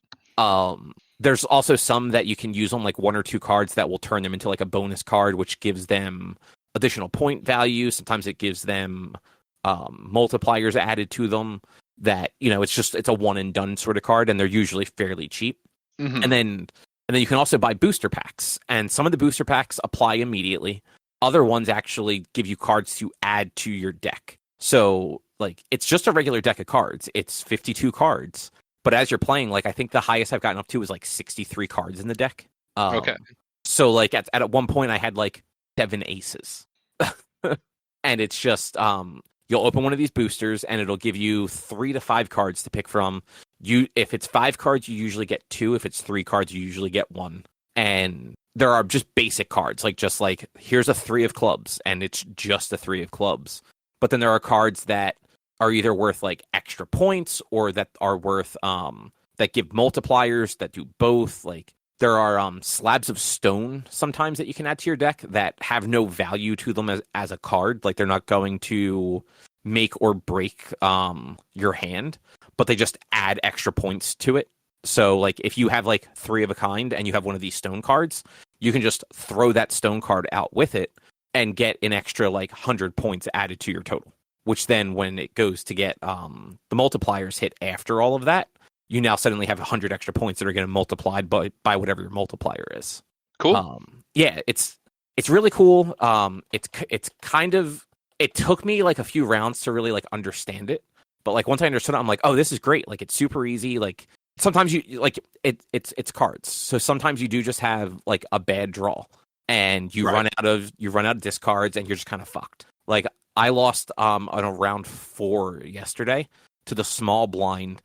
[SPEAKER 1] There's also some that you can use on like 1 or 2 cards that will turn them into like a bonus card, which gives them additional point value. Sometimes it gives them multipliers added to them that, you know, it's a one and done sort of card, and they're usually fairly cheap. And then you can also buy booster packs, and some of the booster packs apply immediately. Other ones actually give you cards to add to your deck. So like it's just a regular deck of cards. It's 52 cards. But as you're playing, like I think the highest I've gotten up to is like 63 cards in the deck.
[SPEAKER 2] Okay.
[SPEAKER 1] So like at one point I had like 7 aces. And it's just you'll open one of these boosters and it'll give you 3 to 5 cards to pick from. If it's 5 cards, you usually get 2. If it's 3 cards, you usually get 1. And there are just basic cards, just like here's a 3 of clubs, and it's just a 3 of clubs. But then there are cards that are either worth like extra points or that are worth that give multipliers that do both. Like there are slabs of stone sometimes that you can add to your deck that have no value to them as a card. Like they're not going to make or break your hand, but they just add extra points to it. So like if you have like 3 of a kind and you have one of these stone cards, you can just throw that stone card out with it and get an extra like 100 points added to your total, which then when it goes to get the multipliers hit after all of that, you now suddenly have 100 extra points that are getting multiplied by whatever your multiplier is.
[SPEAKER 2] Cool.
[SPEAKER 1] Yeah, it's really cool. It's kind of, it took me like a few rounds to really like understand it, but like once I understood it, I'm like, oh, this is great. Like it's super easy. Like sometimes you like it's cards. So sometimes you do just have like a bad draw and you run out of discards and you're just kind of fucked. Like I lost on a round 4 yesterday to the small blind.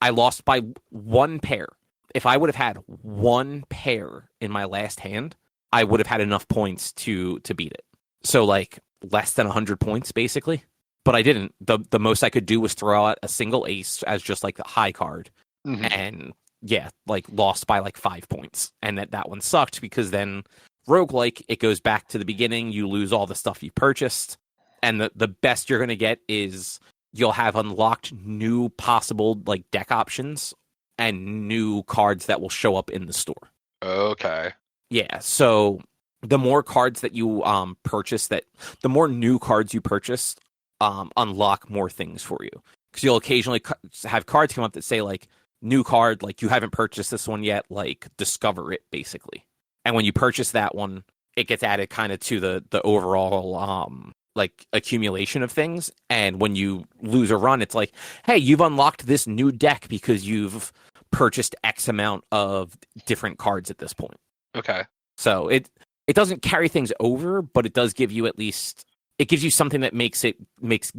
[SPEAKER 1] I lost by 1 pair. If I would have had 1 pair in my last hand, I would have had enough points to beat it. So like less than 100 points basically. But I didn't. The most I could do was throw out a single ace as just like the high card. And yeah, like lost by like 5 points. And that one sucked because then roguelike, it goes back to the beginning. You lose all the stuff you purchased. And the best you're going to get is you'll have unlocked new possible like deck options and new cards that will show up in the store.
[SPEAKER 2] Okay.
[SPEAKER 1] Yeah, so the more cards that you purchase, the more new cards you purchase, unlock more things for you. Because you'll occasionally have cards come up that say like new card, like you haven't purchased this one yet, like discover it basically. And when you purchase that one, it gets added kind of to the overall like accumulation of things. And when you lose a run, it's like, hey, you've unlocked this new deck because you've purchased X amount of different cards at this point.
[SPEAKER 2] Okay.
[SPEAKER 1] So it doesn't carry things over, but it does give you it gives you something that makes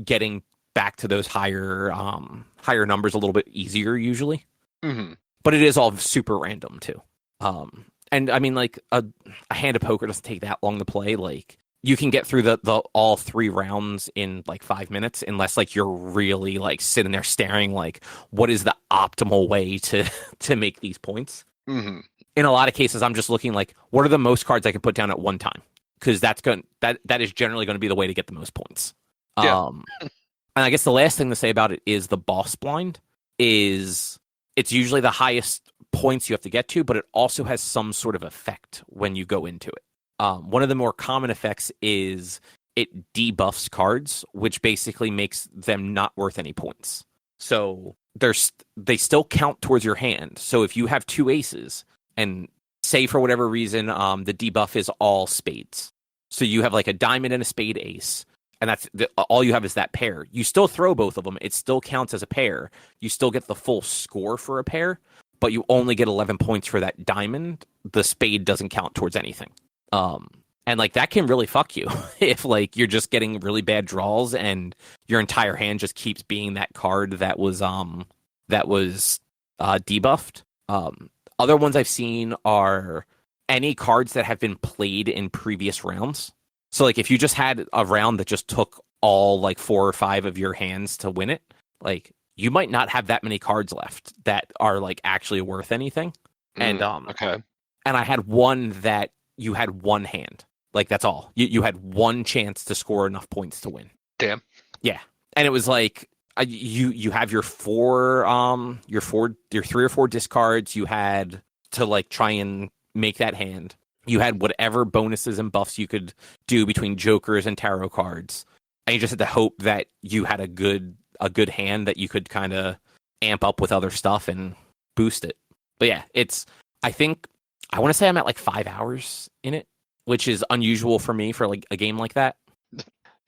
[SPEAKER 1] getting back to those higher numbers a little bit easier usually. But it is all super random too. And I mean, like a hand of poker doesn't take that long to play. Like you can get through the all 3 rounds in like 5 minutes, unless like you're really like sitting there staring like, what is the optimal way to make these points? In a lot of cases, I'm just looking like, what are the most cards I can put down at one time? Because that is generally going to be the way to get the most points.
[SPEAKER 2] Yeah.
[SPEAKER 1] And I guess the last thing to say about it is the boss blind is it's usually the highest points you have to get to, but it also has some sort of effect when you go into it. One of the more common effects is it debuffs cards, which basically makes them not worth any points. So they still count towards your hand. So if you have 2 aces, and say for whatever reason, the debuff is all spades. So you have like a diamond and a spade ace, and that's all you have is that pair. You still throw both of them. It still counts as a pair. You still get the full score for a pair, but you only get 11 points for that diamond. The spade doesn't count towards anything. And like that can really fuck you if like you're just getting really bad draws and your entire hand just keeps being that card that was debuffed. Other ones I've seen are any cards that have been played in previous rounds. So like if you just had a round that just took all like 4 or 5 of your hands to win it, like you might not have that many cards left that are like actually worth anything. And
[SPEAKER 2] okay.
[SPEAKER 1] And I had one that you had one hand. Like that's all. You had one chance to score enough points to win.
[SPEAKER 2] Damn.
[SPEAKER 1] Yeah. And it was like you have your 3 or 4 discards. You had to like try and make that hand. You had whatever bonuses and buffs you could do between jokers and tarot cards. And you just had to hope that you had a good hand that you could kind of amp up with other stuff and boost it. But yeah, I want to say I'm at like 5 hours in it, which is unusual for me for like a game like that.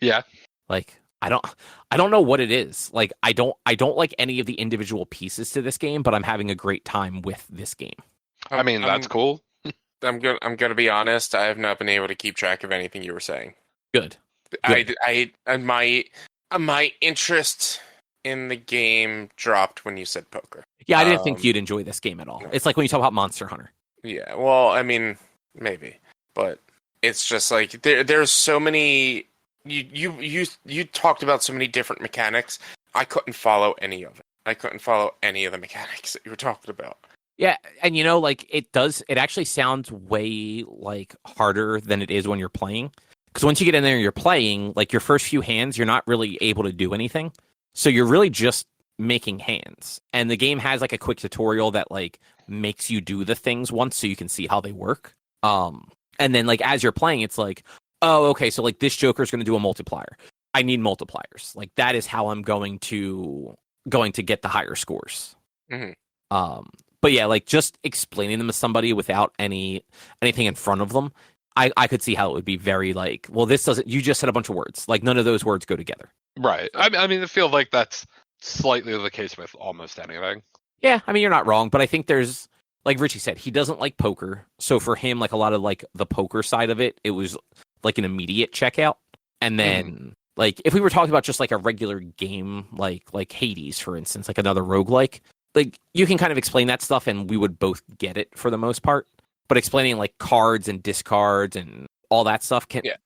[SPEAKER 2] Yeah.
[SPEAKER 1] Like I don't know what it is. Like I don't like any of the individual pieces to this game, but I'm having a great time with this game.
[SPEAKER 2] I mean, that's cool.
[SPEAKER 3] I'm gonna be honest. I have not been able to keep track of anything you were saying.
[SPEAKER 1] Good.
[SPEAKER 3] My interest in the game dropped when you said poker.
[SPEAKER 1] Yeah, I didn't think you'd enjoy this game at all. No. It's like when you talk about Monster Hunter.
[SPEAKER 3] Yeah, well, I mean, maybe, but it's just like there's so many. You talked about so many different mechanics. I couldn't follow any of it. I couldn't follow any of the mechanics that you were talking about.
[SPEAKER 1] Yeah, and you know, like it actually sounds way like harder than it is when you're playing. Because once you get in there and you're playing, like your first few hands, you're not really able to do anything. So you're really just making hands. And the game has like a quick tutorial that like makes you do the things once so you can see how they work. And then like as you're playing, it's like, oh, okay, so like this Joker is going to do a multiplier. I need multipliers. Like that is how I'm going to get the higher scores.
[SPEAKER 3] Mm-hmm.
[SPEAKER 1] But yeah, like just explaining them to somebody without anything in front of them, I could see how it would be very like, well, this doesn't. You just said a bunch of words. Like none of those words go together.
[SPEAKER 2] Right. I mean, I feel like that's slightly the case with almost anything.
[SPEAKER 1] Yeah, I mean, you're not wrong, but I think there's, like Richie said, he doesn't like poker. So for him, like a lot of like the poker side of it, it was like an immediate checkout. And then like if we were talking about just like a regular game, like Hades, for instance, like another roguelike, like you can kind of explain that stuff and we would both get it for the most part. But explaining like cards and discards and all that stuff can
[SPEAKER 3] Yeah,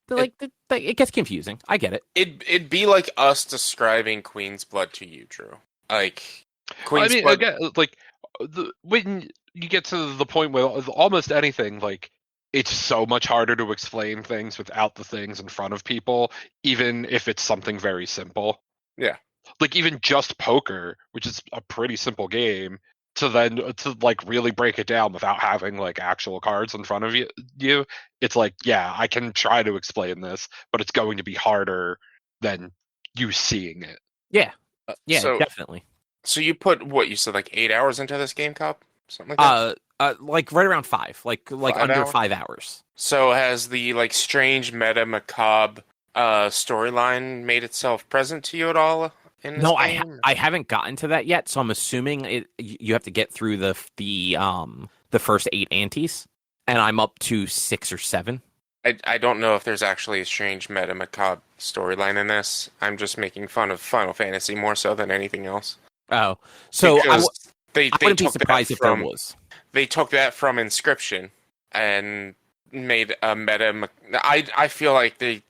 [SPEAKER 1] it gets confusing. I get it.
[SPEAKER 3] It'd be like us describing Queen's Blood to you, Drew. Like
[SPEAKER 2] I
[SPEAKER 3] Queen's
[SPEAKER 2] mean,
[SPEAKER 3] Blood.
[SPEAKER 2] again, like when you get to the point where almost anything, like it's so much harder to explain things without the things in front of people, even if it's something very simple.
[SPEAKER 3] Yeah.
[SPEAKER 2] Like even just poker, which is a pretty simple game, to like really break it down without having like actual cards in front of you, it's like, yeah, I can try to explain this, but it's going to be harder than you seeing it.
[SPEAKER 1] Yeah. Yeah,
[SPEAKER 3] So,
[SPEAKER 1] definitely.
[SPEAKER 3] So you put what you said, like 8 hours into this game, Cop? Something like that?
[SPEAKER 1] Like right around 5, like
[SPEAKER 3] 5
[SPEAKER 1] under 5 hours.
[SPEAKER 3] So has the like strange meta macabre storyline made itself present to you at all in this
[SPEAKER 1] No,
[SPEAKER 3] game?
[SPEAKER 1] I haven't gotten to that yet, so I'm assuming you have to get through the first 8 antes, and I'm up to 6 or 7.
[SPEAKER 3] I don't know if there's actually a strange meta macabre storyline in this. I'm just making fun of Final Fantasy more so than anything else.
[SPEAKER 1] Oh, so
[SPEAKER 3] they
[SPEAKER 1] wouldn't be
[SPEAKER 3] took
[SPEAKER 1] surprised if there was.
[SPEAKER 3] They took that from Inscription and made a meta. I feel like they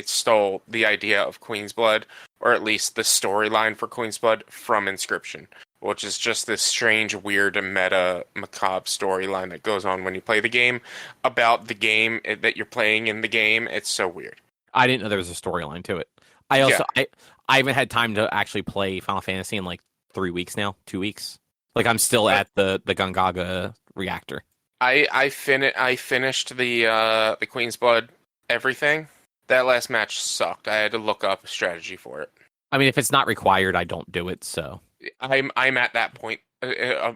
[SPEAKER 3] stole the idea of Queen's Blood, or at least the storyline for Queen's Blood, from Inscription, which is just this strange, weird, meta macabre storyline that goes on when you play the game about the game that you're playing in the game. It's so weird.
[SPEAKER 1] I didn't know there was a storyline to it. I haven't had time to actually play Final Fantasy in like 3 weeks now, 2 weeks. Like I'm still at the Gongaga reactor.
[SPEAKER 3] I finished the Queen's Blood everything. That last match sucked. I had to look up a strategy for it.
[SPEAKER 1] I mean, if it's not required, I don't do it. So
[SPEAKER 3] I'm at that point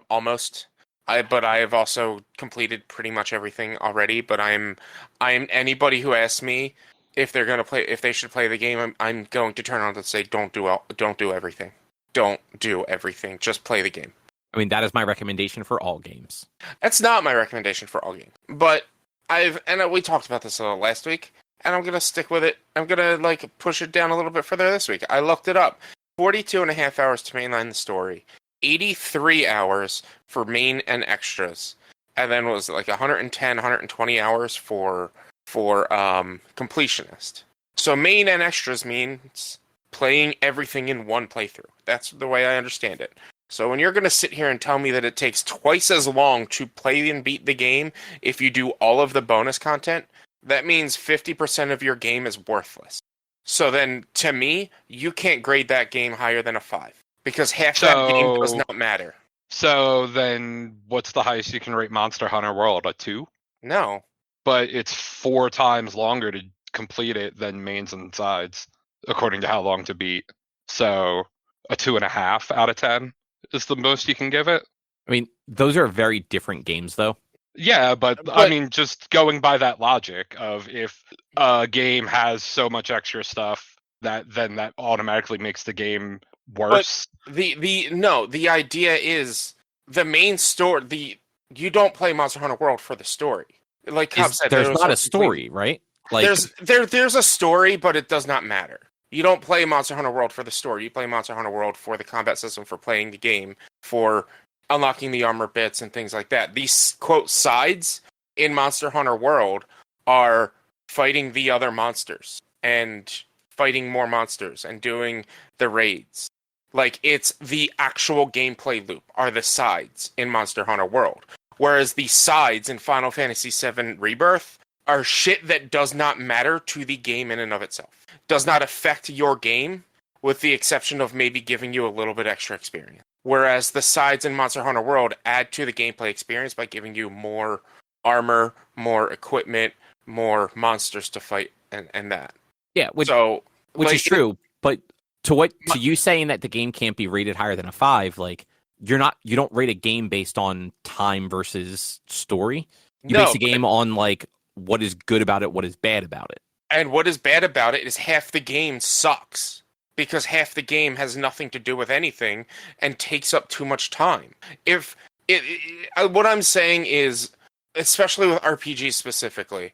[SPEAKER 3] almost. But I have also completed pretty much everything already. But I'm anybody who asks me if they're gonna play, if they should play the game, I'm going to turn on and say, don't do everything. Don't do everything. Just play the game.
[SPEAKER 1] I mean, that is my recommendation for all games.
[SPEAKER 3] That's not my recommendation for all games. But we talked about this last week, and I'm gonna stick with it. I'm gonna like push it down a little bit further this week. I looked it up. 42 and a half hours to mainline the story. 83 hours for main and extras. And then was like 110, 120 hours for completionist. So main and extras means playing everything in one playthrough. That's the way I understand it. So when you're going to sit here and tell me that it takes twice as long to play and beat the game if you do all of the bonus content, that means 50% of your game is worthless. So then, to me, you can't grade that game higher than a 5. Because half that game does not matter.
[SPEAKER 2] So then, what's the highest you can rate Monster Hunter World? A 2?
[SPEAKER 3] No.
[SPEAKER 2] But it's 4 times longer to complete it than mains and sides, according to how long to beat. So, a 2.5 out of 10 is the most you can give it.
[SPEAKER 1] I mean, those are very different games, though.
[SPEAKER 2] Yeah, but I mean, just going by that logic of if a game has so much extra stuff, then that automatically makes the game worse.
[SPEAKER 3] But the idea is the main story. You don't play Monster Hunter World for the story. Like Cobb said,
[SPEAKER 1] there's not a story, right? Like
[SPEAKER 3] there's a story, but it does not matter. You don't play Monster Hunter World for the story. You play Monster Hunter World for the combat system, for playing the game, for unlocking the armor bits and things like that. These, quote, sides in Monster Hunter World are fighting the other monsters and fighting more monsters and doing the raids. Like, it's the actual gameplay loop are the sides in Monster Hunter World. Whereas the sides in Final Fantasy VII Rebirth are shit that does not matter to the game in and of itself. Does not affect your game, with the exception of maybe giving you a little bit extra experience. Whereas the sides in Monster Hunter World add to the gameplay experience by giving you more armor, more equipment, more monsters to fight, and that.
[SPEAKER 1] Yeah, which is true. But to you saying that the game can't be rated higher than a 5, like you don't rate a game based on time versus story. You base a game on like what is good about it, what is bad about it.
[SPEAKER 3] And what is bad about it is half the game sucks. Because half the game has nothing to do with anything and takes up too much time. What I'm saying is, especially with RPGs specifically,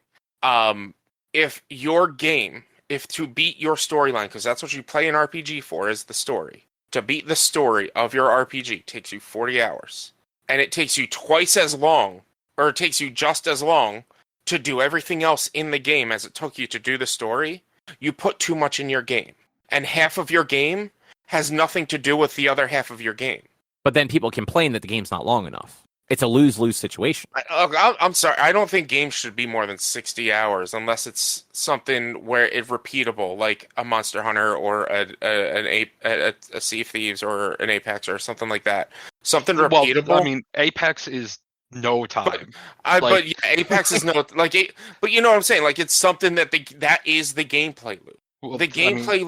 [SPEAKER 3] if to beat your storyline, because that's what you play an RPG for, is the story. To beat the story of your RPG takes you 40 hours. And it takes you twice as long, or it takes you just as long to do everything else in the game as it took you to do the story, you put too much in your game. And half of your game has nothing to do with the other half of your game.
[SPEAKER 1] But then people complain that the game's not long enough. It's a lose-lose situation.
[SPEAKER 3] I'm sorry. I don't think games should be more than 60 hours unless it's something where it's repeatable, like a Monster Hunter or a Sea of Thieves or an Apex or something like that. Something repeatable.
[SPEAKER 2] Well, I mean, Apex is no time.
[SPEAKER 3] But yeah, Apex is no like. But you know what I'm saying? Like it's something that that is the gameplay loop.
[SPEAKER 2] Well,
[SPEAKER 3] The gameplay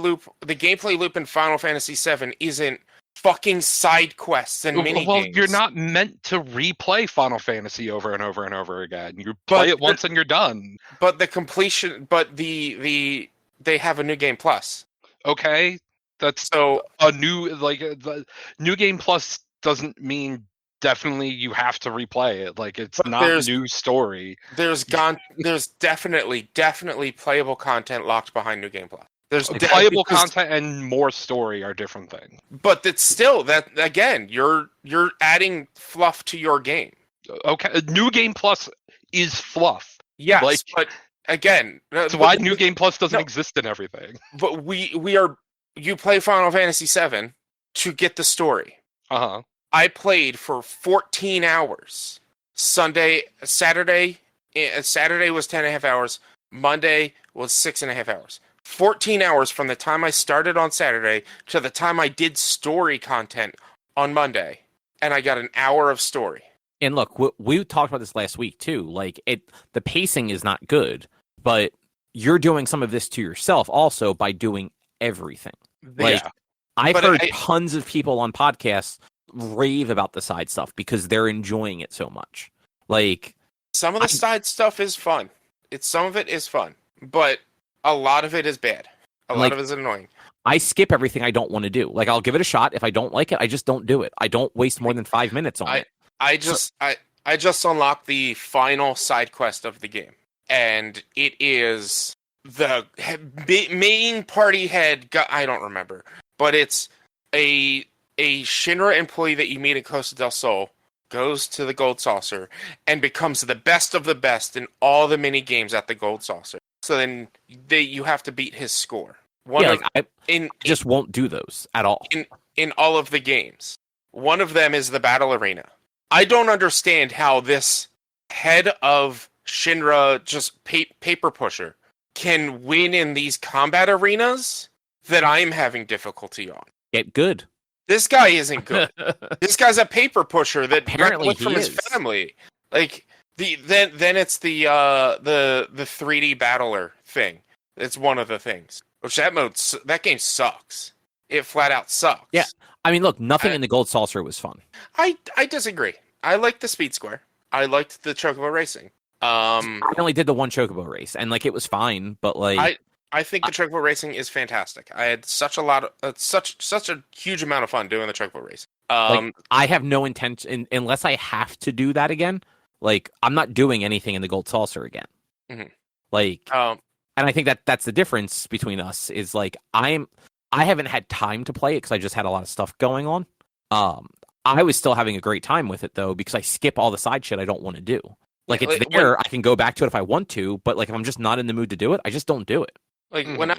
[SPEAKER 3] loop in Final Fantasy VII isn't fucking side quests and mini
[SPEAKER 2] well,
[SPEAKER 3] games.
[SPEAKER 2] you're not meant to replay Final Fantasy over and over and over again. You play it once and you're done.
[SPEAKER 3] But the completion, but they have a new game plus.
[SPEAKER 2] Okay, that's
[SPEAKER 3] So
[SPEAKER 2] a new the new game plus doesn't mean definitely you have to replay it. Like it's
[SPEAKER 3] But
[SPEAKER 2] not
[SPEAKER 3] there's-
[SPEAKER 2] new story.
[SPEAKER 3] there's definitely playable content locked behind new game plus. There's
[SPEAKER 2] Playable
[SPEAKER 3] because-
[SPEAKER 2] content and more story are different things.
[SPEAKER 3] but it's still that again. You're adding fluff to your game.
[SPEAKER 2] Okay, new game plus is fluff.
[SPEAKER 3] Yes,
[SPEAKER 2] Like-
[SPEAKER 3] but again,
[SPEAKER 2] That's why new game plus doesn't exist in everything.
[SPEAKER 3] But you play Final Fantasy VII to get the story.
[SPEAKER 2] Uh-huh.
[SPEAKER 3] I played for 14 hours. Saturday was 10 and a half hours. Monday was 6.5 hours. 14 hours from the time I started on Saturday to the time I did story content on Monday. And I got an hour of story.
[SPEAKER 1] And look, we talked about this last week too. Like the pacing is not good, but you're doing some of this to yourself also by doing everything. Like
[SPEAKER 3] Yeah.
[SPEAKER 1] I've
[SPEAKER 3] But
[SPEAKER 1] heard tons of people on podcasts rave about the side stuff because they're enjoying it so much. Like
[SPEAKER 3] Some of the side stuff is fun. Some of it is fun. But a lot of it is bad. A lot of it is annoying.
[SPEAKER 1] I skip everything I don't want to do. Like I'll give it a shot. If I don't like it, I just don't do it. I don't waste more than 5 minutes on it.
[SPEAKER 3] I just unlocked the final side quest of the game, and it is the main party head. I don't remember, but it's a Shinra employee that you meet in Costa del Sol goes to the Gold Saucer and becomes the best of the best in all the mini games at the Gold Saucer. So then you have to beat his score.
[SPEAKER 1] I just won't do those at all.
[SPEAKER 3] In all of the games. One of them is the Battle Arena. I don't understand how this head of Shinra, just paper pusher, can win in these combat arenas that I'm having difficulty on.
[SPEAKER 1] Get good.
[SPEAKER 3] This guy isn't good. This guy's a paper pusher that
[SPEAKER 1] Apparently
[SPEAKER 3] went from
[SPEAKER 1] he
[SPEAKER 3] his
[SPEAKER 1] is.
[SPEAKER 3] family. Like then it's the 3D battler thing. It's one of the things. Which that game sucks. It flat out sucks.
[SPEAKER 1] Yeah. I mean, look, nothing in the Gold Saucer was fun.
[SPEAKER 3] I disagree. I liked the Speed Square. I liked the Chocobo racing.
[SPEAKER 1] I only did the one Chocobo race, and like it was fine, but like
[SPEAKER 3] I think the Chocobo racing is fantastic. I had such a huge amount of fun doing the Chocobo race.
[SPEAKER 1] like, I have no intention unless I have to do that again. Like I'm not doing anything in the Gold Saucer again.
[SPEAKER 3] Mhm.
[SPEAKER 1] Like, and I think that's the difference between us is like I haven't had time to play it because I just had a lot of stuff going on. I was still having a great time with it though because I skip all the side shit I don't want to do. Like it's there, I can go back to it if I want to, but like if I'm just not in the mood to do it, I just don't do it.
[SPEAKER 3] Like when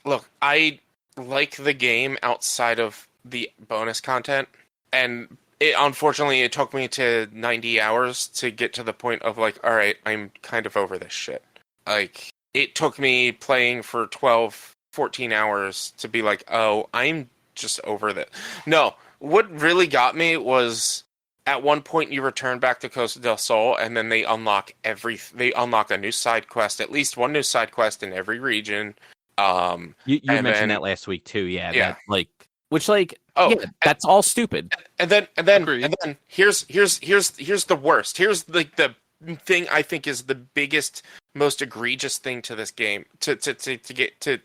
[SPEAKER 3] look, I like the game outside of the bonus content, and unfortunately it took me to 90 hours to get to the point of like, all right, I'm kind of over this shit. Like it took me playing for 12, 14 hours to be like, oh, I'm just over this. No, what really got me was at one point you return back to Costa del Sol, and then they unlock a new side quest, at least one new side quest in every region.
[SPEAKER 1] You mentioned that last week too, yeah.
[SPEAKER 3] Yeah.
[SPEAKER 1] That's all stupid.
[SPEAKER 3] And then here's the worst. Here's like the thing I think is the biggest, most egregious thing to this game to get to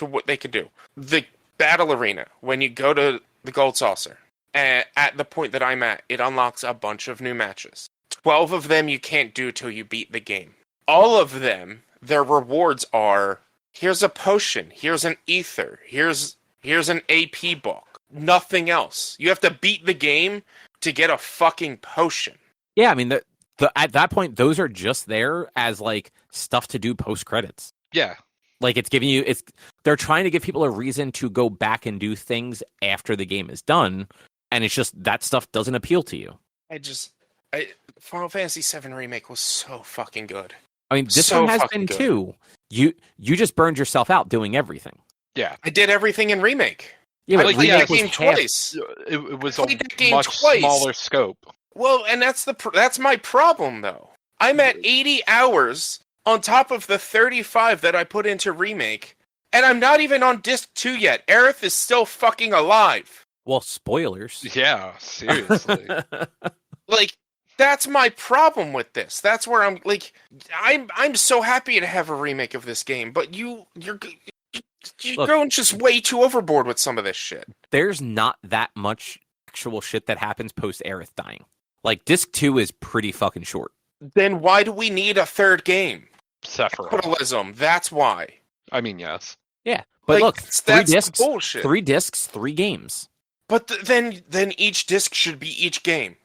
[SPEAKER 3] what they can do. The battle arena, when you go to the Gold Saucer, at the point that I'm at, it unlocks a bunch of new matches. 12 of them you can't do till you beat the game. All of them, their rewards are, here's a potion, here's an ether, here's an AP book. Nothing else. You have to beat the game to get a fucking potion.
[SPEAKER 1] Yeah, I mean, at that point, those are just there as like stuff to do post credits.
[SPEAKER 2] Yeah.
[SPEAKER 1] Like it's giving you, they're trying to give people a reason to go back and do things after the game is done, and it's just that stuff doesn't appeal to you.
[SPEAKER 3] Final Fantasy VII Remake was so fucking good.
[SPEAKER 1] I mean, this
[SPEAKER 3] So
[SPEAKER 1] one has
[SPEAKER 3] fucking
[SPEAKER 1] been
[SPEAKER 3] good.
[SPEAKER 1] too. You just burned yourself out doing everything.
[SPEAKER 2] Yeah.
[SPEAKER 3] I did everything in Remake.
[SPEAKER 1] Yeah,
[SPEAKER 3] I
[SPEAKER 1] but
[SPEAKER 3] played
[SPEAKER 1] remake
[SPEAKER 3] that
[SPEAKER 1] was
[SPEAKER 3] game
[SPEAKER 1] half-
[SPEAKER 3] twice.
[SPEAKER 2] It was
[SPEAKER 3] I played that
[SPEAKER 2] a
[SPEAKER 3] game
[SPEAKER 2] much
[SPEAKER 3] twice.
[SPEAKER 2] smaller scope.
[SPEAKER 3] Well, and that's my problem though. I'm at 80 hours on top of the 35 that I put into Remake, and I'm not even on disc 2 yet. Aerith is still fucking alive.
[SPEAKER 1] Well, spoilers.
[SPEAKER 2] Yeah, seriously.
[SPEAKER 3] Like, that's my problem with this. That's where I'm so happy to have a remake of this game, but you're
[SPEAKER 1] Look,
[SPEAKER 3] going just way too overboard with some of this shit.
[SPEAKER 1] There's not that much actual shit that happens post Aerith dying. Like, disc 2 is pretty fucking short.
[SPEAKER 3] Then why do we need a third game?
[SPEAKER 2] Sephiroth.
[SPEAKER 3] Capitalism. That's why.
[SPEAKER 2] I mean, yes.
[SPEAKER 1] Yeah, but
[SPEAKER 3] Like,
[SPEAKER 1] look,
[SPEAKER 3] that's
[SPEAKER 1] 3
[SPEAKER 3] bullshit.
[SPEAKER 1] 3 games.
[SPEAKER 3] But then each disc should be each game.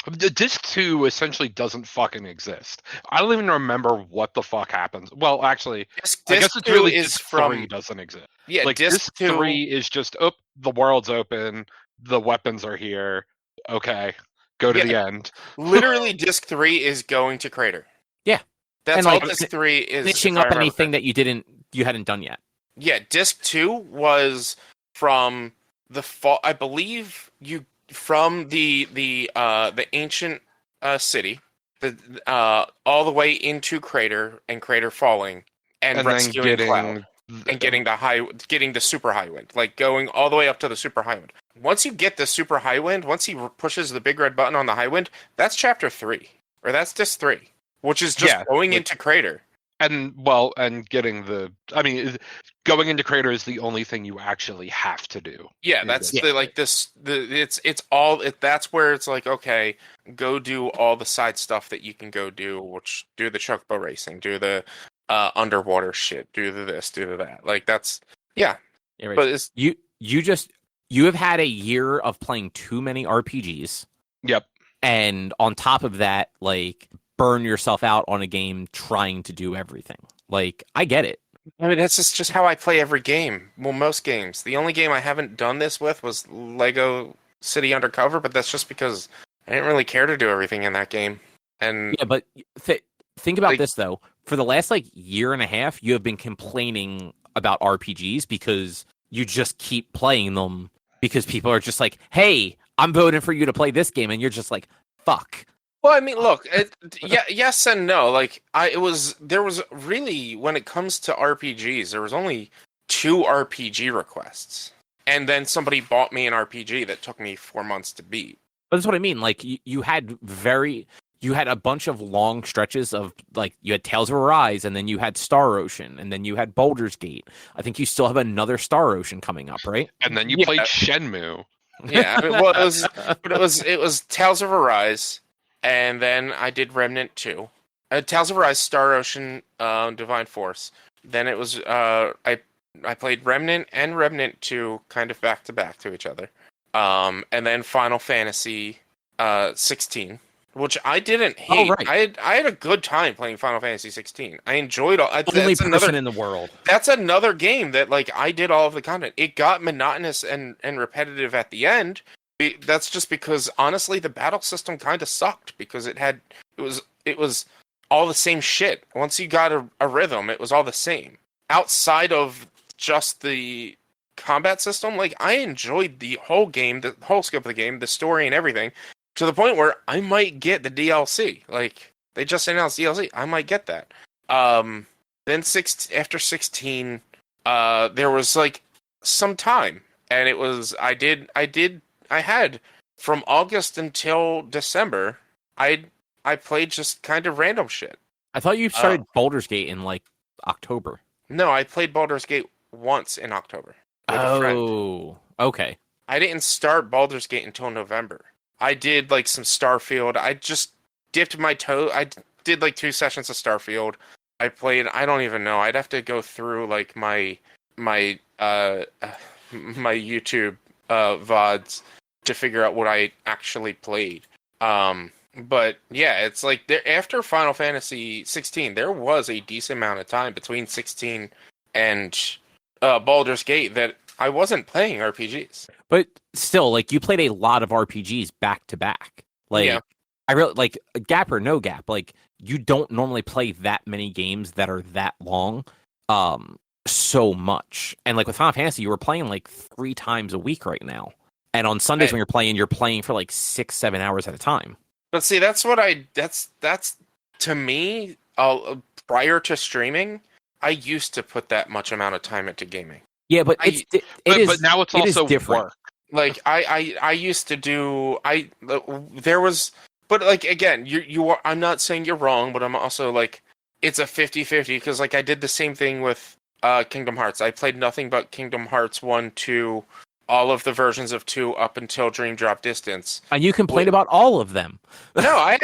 [SPEAKER 2] The disc 2 essentially doesn't fucking exist. I don't even remember what the fuck happens. Well, actually, I guess it's
[SPEAKER 3] 2
[SPEAKER 2] really
[SPEAKER 3] is
[SPEAKER 2] disc
[SPEAKER 3] from
[SPEAKER 2] 3 doesn't exist.
[SPEAKER 3] yeah.
[SPEAKER 2] Like
[SPEAKER 3] disc 2
[SPEAKER 2] 3 is just the world's open, the weapons are here. Okay, go to
[SPEAKER 3] Yeah.
[SPEAKER 2] the end.
[SPEAKER 3] literally disc 3 is going to Crater.
[SPEAKER 1] Yeah.
[SPEAKER 3] That's
[SPEAKER 1] And,
[SPEAKER 3] all
[SPEAKER 1] like,
[SPEAKER 3] disc 3 is.
[SPEAKER 1] Finishing
[SPEAKER 3] if I
[SPEAKER 1] up
[SPEAKER 3] remember
[SPEAKER 1] anything that you hadn't done yet.
[SPEAKER 3] Yeah, disc 2 was from the fall. I believe from the ancient city, all the way into Crater and Crater falling and
[SPEAKER 2] And then
[SPEAKER 3] rescuing Cloud and getting the super high wind, like going all the way up to the super high wind. Once you get the super high wind, once he pushes the big red button on the high wind, that's chapter 3, or that's disc 3, which is just going into Crater.
[SPEAKER 2] And getting going into Crater is the only thing you actually have to do.
[SPEAKER 3] Yeah, that's that's where it's like, okay, go do all the side stuff that you can go do, which do the chocobo racing, do the underwater shit, do the this, do the that. Like that's
[SPEAKER 1] Yeah, right.
[SPEAKER 3] but it's
[SPEAKER 1] you have had a year of playing too many RPGs.
[SPEAKER 2] Yep.
[SPEAKER 1] And on top of that, like, burn yourself out on a game trying to do everything. Like, I get it.
[SPEAKER 3] I mean, that's just how I play every game. Well, most games. The only game I haven't done this with was Lego City Undercover, but that's just because I didn't really care to do everything in that game. And
[SPEAKER 1] Yeah, but think about
[SPEAKER 3] Like-
[SPEAKER 1] this, though. For the last, year and a half, you have been complaining about RPGs because you just keep playing them because people are just like, hey, I'm voting for you to play this game, and you're just like, fuck.
[SPEAKER 3] well, I mean, look, yes and no. Like, there was really, when it comes to RPGs, there was only 2 RPG requests, and then somebody bought me an RPG that took me 4 months to beat.
[SPEAKER 1] But that's what I mean. Like, you had a bunch of long stretches of, like, you had Tales of Arise, and then you had Star Ocean, and then you had Baldur's Gate. I think you still have another Star Ocean coming up, right?
[SPEAKER 2] And then you
[SPEAKER 3] Yeah.
[SPEAKER 2] played Shenmue.
[SPEAKER 3] Yeah, I mean, well, it was Tales of Arise, and then I did Remnant 2. Tales of Arise, Star Ocean, Divine Force. Then it was I played Remnant and Remnant 2 kind of back to back to each other. And then Final Fantasy 16, which I didn't hate.
[SPEAKER 1] Oh, right.
[SPEAKER 3] I had a good time playing Final Fantasy 16. I enjoyed all.
[SPEAKER 1] Only person in the world.
[SPEAKER 3] That's another game that, like, I did all of the content. It got monotonous and repetitive at the end. That's just because, honestly, the battle system kind of sucked because it was all the same shit. Once you got a rhythm, it was all the same. Outside of just the combat system, like, I enjoyed the whole game, the whole scope of the game, the story and everything, to the point where I might get the DLC. Like, they just announced DLC. I might get that. Then after 16, there was, like, some time, and it was I had from August until December. I played just kind of random shit.
[SPEAKER 1] I thought you started Baldur's Gate in, October.
[SPEAKER 3] No, I played Baldur's Gate once in October with a friend.
[SPEAKER 1] Oh, okay.
[SPEAKER 3] I didn't start Baldur's Gate until November. I did, like, some Starfield. I just dipped my toe. I did, like, 2 sessions of Starfield. I played, I don't even know. I'd have to go through, like, my YouTube VODs to figure out what I actually played. But yeah, it's like after Final Fantasy 16, there was a decent amount of time between 16 and Baldur's Gate that I wasn't playing RPGs.
[SPEAKER 1] But still, like, you played a lot of RPGs back to back. Like,
[SPEAKER 3] Yeah.
[SPEAKER 1] I really like, gap or no gap. Like, you don't normally play that many games that are that long, so much. And like with Final Fantasy, you were playing like 3 times a week right now. And on Sundays when you're playing for like 6-7 hours at a time.
[SPEAKER 3] But see, that's to me. Prior to streaming, I used to put that much amount of time into gaming.
[SPEAKER 1] Yeah, but
[SPEAKER 2] but now it's also
[SPEAKER 1] different.
[SPEAKER 2] work.
[SPEAKER 3] Like I used to do there was, but like again, you are, I'm not saying you're wrong, but I'm also like it's a 50-50 because like I did the same thing with Kingdom Hearts. I played nothing but Kingdom Hearts 1, 2, all of the versions of 2 up until Dream Drop Distance.
[SPEAKER 1] And you complained about all of them.
[SPEAKER 3] No, I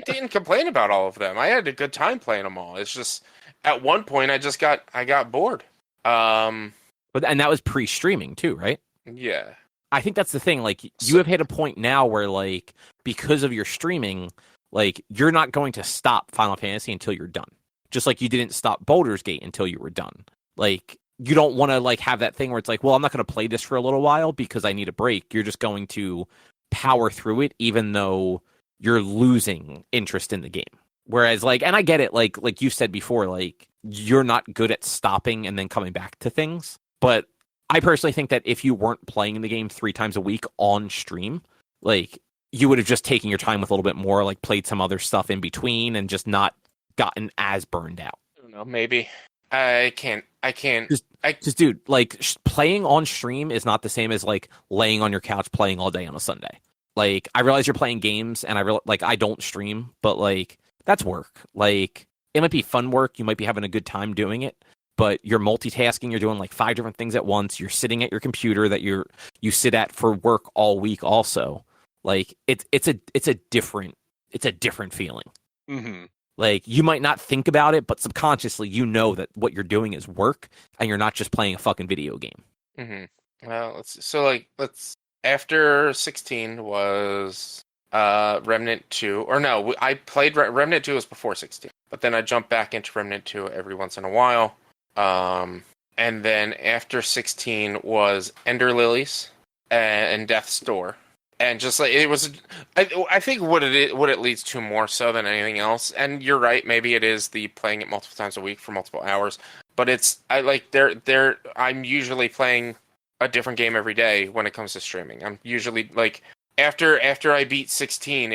[SPEAKER 3] didn't complain about all of them. I had a good time playing them all. It's just at one point I got bored. And
[SPEAKER 1] that was pre-streaming too, right?
[SPEAKER 3] Yeah.
[SPEAKER 1] I think that's the thing. Like, you have hit a point now where, like, because of your streaming, like, you're not going to stop Final Fantasy until you're done. Just like you didn't stop Baldur's Gate until you were done. Like, you don't want to, like, have that thing where it's like, well, I'm not going to play this for a little while because I need a break. You're just going to power through it, even though you're losing interest in the game. Whereas, like, and I get it, like you said before, like, you're not good at stopping and then coming back to things. But I personally think that if you weren't playing the game 3 times a week on stream, like, you would have just taken your time with a little bit more, like, played some other stuff in between and just not gotten as burned out.
[SPEAKER 3] I don't know, maybe. I can't.
[SPEAKER 1] Just dude, like, playing on stream is not the same as, like, laying on your couch playing all day on a Sunday. Like, I realize you're playing games, and I don't stream, but, like, that's work. Like, it might be fun work. You might be having a good time doing it, but you're multitasking. You're doing like 5 different things at once. You're sitting at your computer that you sit at for work all week. Also, like, it's a different feeling.
[SPEAKER 2] Mm-hmm.
[SPEAKER 1] Like, you might not think about it, but subconsciously you know that what you're doing is work, and you're not just playing a fucking video game.
[SPEAKER 3] Mm-hmm. Well, after 16 was Remnant 2, or no, I played Remnant 2 was before 16, but then I jumped back into Remnant 2 every once in a while. And then after 16 was Ender Lilies and Death's Door. And just like it was, I think what it leads to more so than anything else. And you're right, maybe it is the playing it multiple times a week for multiple hours. But I'm usually playing a different game every day when it comes to streaming. I'm usually like after I beat 16,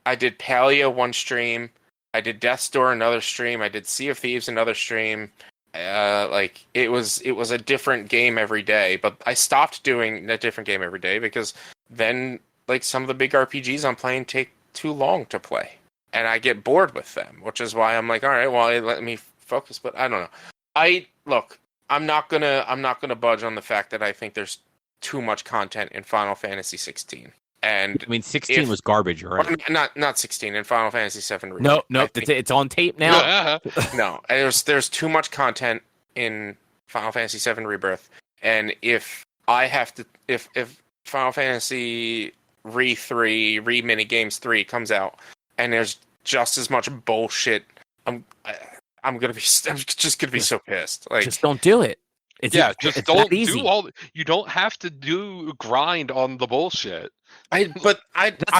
[SPEAKER 3] I did Palia one stream, I did Death's Door another stream, I did Sea of Thieves another stream. Like it was a different game every day. But I stopped doing a different game every day because then, like, some of the big RPGs I'm playing take too long to play, and I get bored with them, which is why I'm like, all right, well, let me focus. But I don't know. I'm not gonna budge on the fact that I think there's too much content in Final Fantasy 16. And
[SPEAKER 1] I mean, 16 was garbage, right?
[SPEAKER 3] Not 16 in Final Fantasy VII Rebirth.
[SPEAKER 1] No, it's on tape now.
[SPEAKER 3] No, there's too much content in Final Fantasy VII Rebirth, and if Final Fantasy Re Minigames 3 comes out and there's just as much bullshit, I'm just gonna be so pissed. Like,
[SPEAKER 1] just don't do it.
[SPEAKER 2] It's don't do you don't have to grind on the bullshit.
[SPEAKER 1] That's the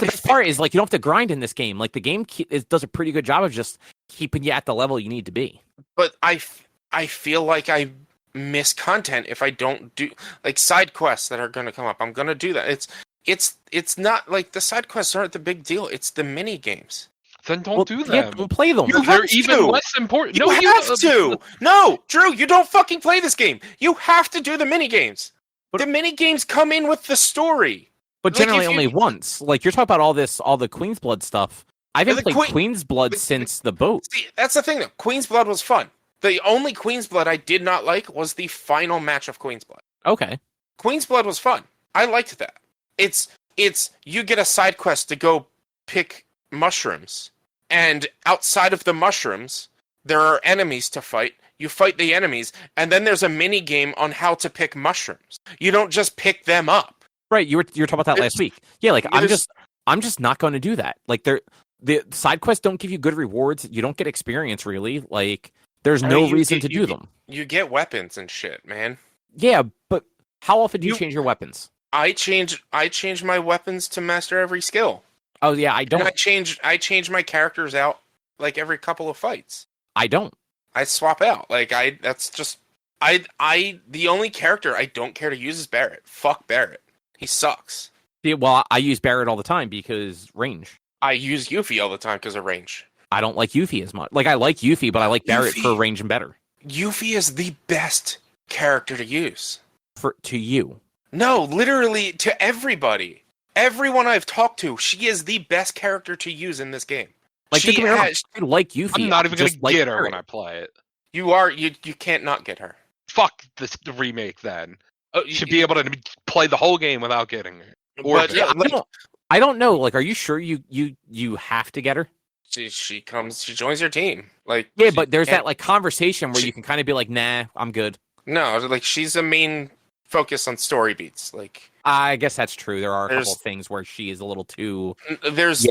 [SPEAKER 1] best part is, like, you don't have to grind in this game. Like, the game does a pretty good job of just keeping you at the level you need to be.
[SPEAKER 3] But I feel like I miss content if I don't do, like, side quests that are going to come up. I'm going to do that. It's not like the side quests aren't the big deal. It's the mini games.
[SPEAKER 2] Then don't do them.
[SPEAKER 1] Yeah, don't play them.
[SPEAKER 2] They're even less important.
[SPEAKER 3] You have to. No, Drew, you don't fucking play this game. You have to do the mini games. The mini games come in with the story.
[SPEAKER 1] But generally only once. Like, you're talking about all the Queen's Blood stuff. I haven't played Queen's Blood since the boat.
[SPEAKER 3] See, that's the thing, though. Queen's Blood was fun. The only Queen's Blood I did not like was the final match of Queen's Blood.
[SPEAKER 1] Okay.
[SPEAKER 3] Queen's Blood was fun. I liked that. It's you get a side quest to go pick mushrooms, and outside of the mushrooms, there are enemies to fight. You fight the enemies, and then there's a mini game on how to pick mushrooms. You don't just pick them up.
[SPEAKER 1] Right, you were talking about that last week. Yeah, like, I'm just not going to do that. Like the side quests don't give you good rewards. You don't get experience really. Like there's no reason to do them.
[SPEAKER 3] You get weapons and shit, man.
[SPEAKER 1] Yeah, but how often do you change your weapons?
[SPEAKER 3] I change my weapons to master every skill.
[SPEAKER 1] Oh yeah, I don't.
[SPEAKER 3] And I change my characters out like every couple of fights.
[SPEAKER 1] I don't.
[SPEAKER 3] I swap out. Like the only character I don't care to use is Barrett. Fuck Barrett. He sucks.
[SPEAKER 1] Yeah, well, I use Barrett all the time because range.
[SPEAKER 3] I use Yuffie all the time because of range.
[SPEAKER 1] I don't like Yuffie as much. Like I like Yuffie, but I like Barrett for range and better.
[SPEAKER 3] Yuffie is the best character to use.
[SPEAKER 1] To you.
[SPEAKER 3] No, literally to everybody. Everyone I've talked to, she is the best character to use in this game.
[SPEAKER 1] Like, I like Yuffie.
[SPEAKER 2] I'm not even going to
[SPEAKER 1] like
[SPEAKER 2] get her
[SPEAKER 1] Barrett.
[SPEAKER 2] when I play it.
[SPEAKER 3] You can't not get her.
[SPEAKER 2] Fuck the remake then. You should be able to play the whole game without getting her.
[SPEAKER 3] But,
[SPEAKER 1] yeah, I don't know. Like, are you sure you have to get her?
[SPEAKER 3] She joins your team. Like,
[SPEAKER 1] yeah, but there's that like conversation where you can kind of be like, nah, I'm good.
[SPEAKER 3] No, like she's a main focus on story beats. Like,
[SPEAKER 1] I guess that's true. There are a couple of things where she is a little too.
[SPEAKER 3] There's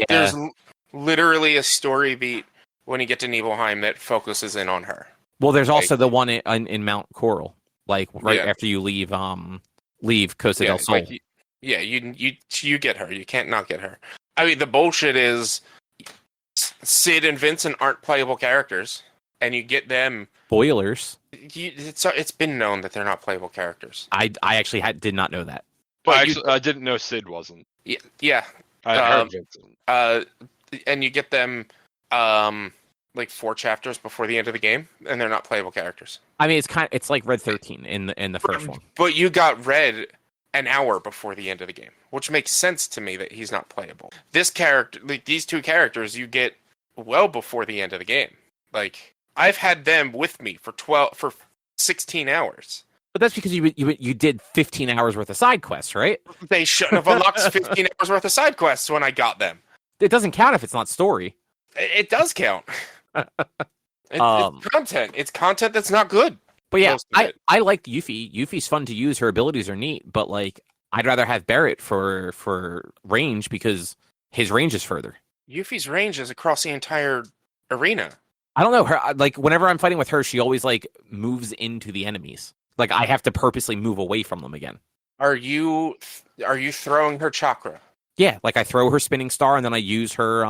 [SPEAKER 3] literally a story beat when you get to Nibelheim that focuses in on her.
[SPEAKER 1] Well, there's also the one in Mount Coral, like after you leave Costa del Sol.
[SPEAKER 3] Like, you get her. You can't not get her. I mean, the bullshit is Sid and Vincent aren't playable characters, and you get them.
[SPEAKER 1] Spoilers.
[SPEAKER 3] It's been known that they're not playable characters.
[SPEAKER 1] I actually did not know that.
[SPEAKER 2] But I didn't know Sid wasn't.
[SPEAKER 3] Yeah.
[SPEAKER 2] I heard Vincent.
[SPEAKER 3] And you get them like 4 chapters before the end of the game, and they're not playable characters.
[SPEAKER 1] I mean, it's like Red 13 in the first one.
[SPEAKER 3] But you got Red an hour before the end of the game, which makes sense to me that he's not playable. This character, like these 2 characters, you get well before the end of the game. Like I've had them with me for 16 hours.
[SPEAKER 1] But that's because you did 15 hours worth of side quests, right?
[SPEAKER 3] They shouldn't have unlocked 15 hours worth of side quests when I got them.
[SPEAKER 1] It doesn't count if it's not story.
[SPEAKER 3] It does count. It's content. It's content that's not good.
[SPEAKER 1] But yeah, I like Yuffie. Yuffie's fun to use. Her abilities are neat. But like, I'd rather have Barrett for range because his range is further.
[SPEAKER 3] Yuffie's range is across the entire arena.
[SPEAKER 1] I don't know. Her like whenever I'm fighting with her, she always like moves into the enemies. Like I have to purposely move away from them again.
[SPEAKER 3] Are you throwing her chakra?
[SPEAKER 1] Yeah, like I throw her spinning star and then I use her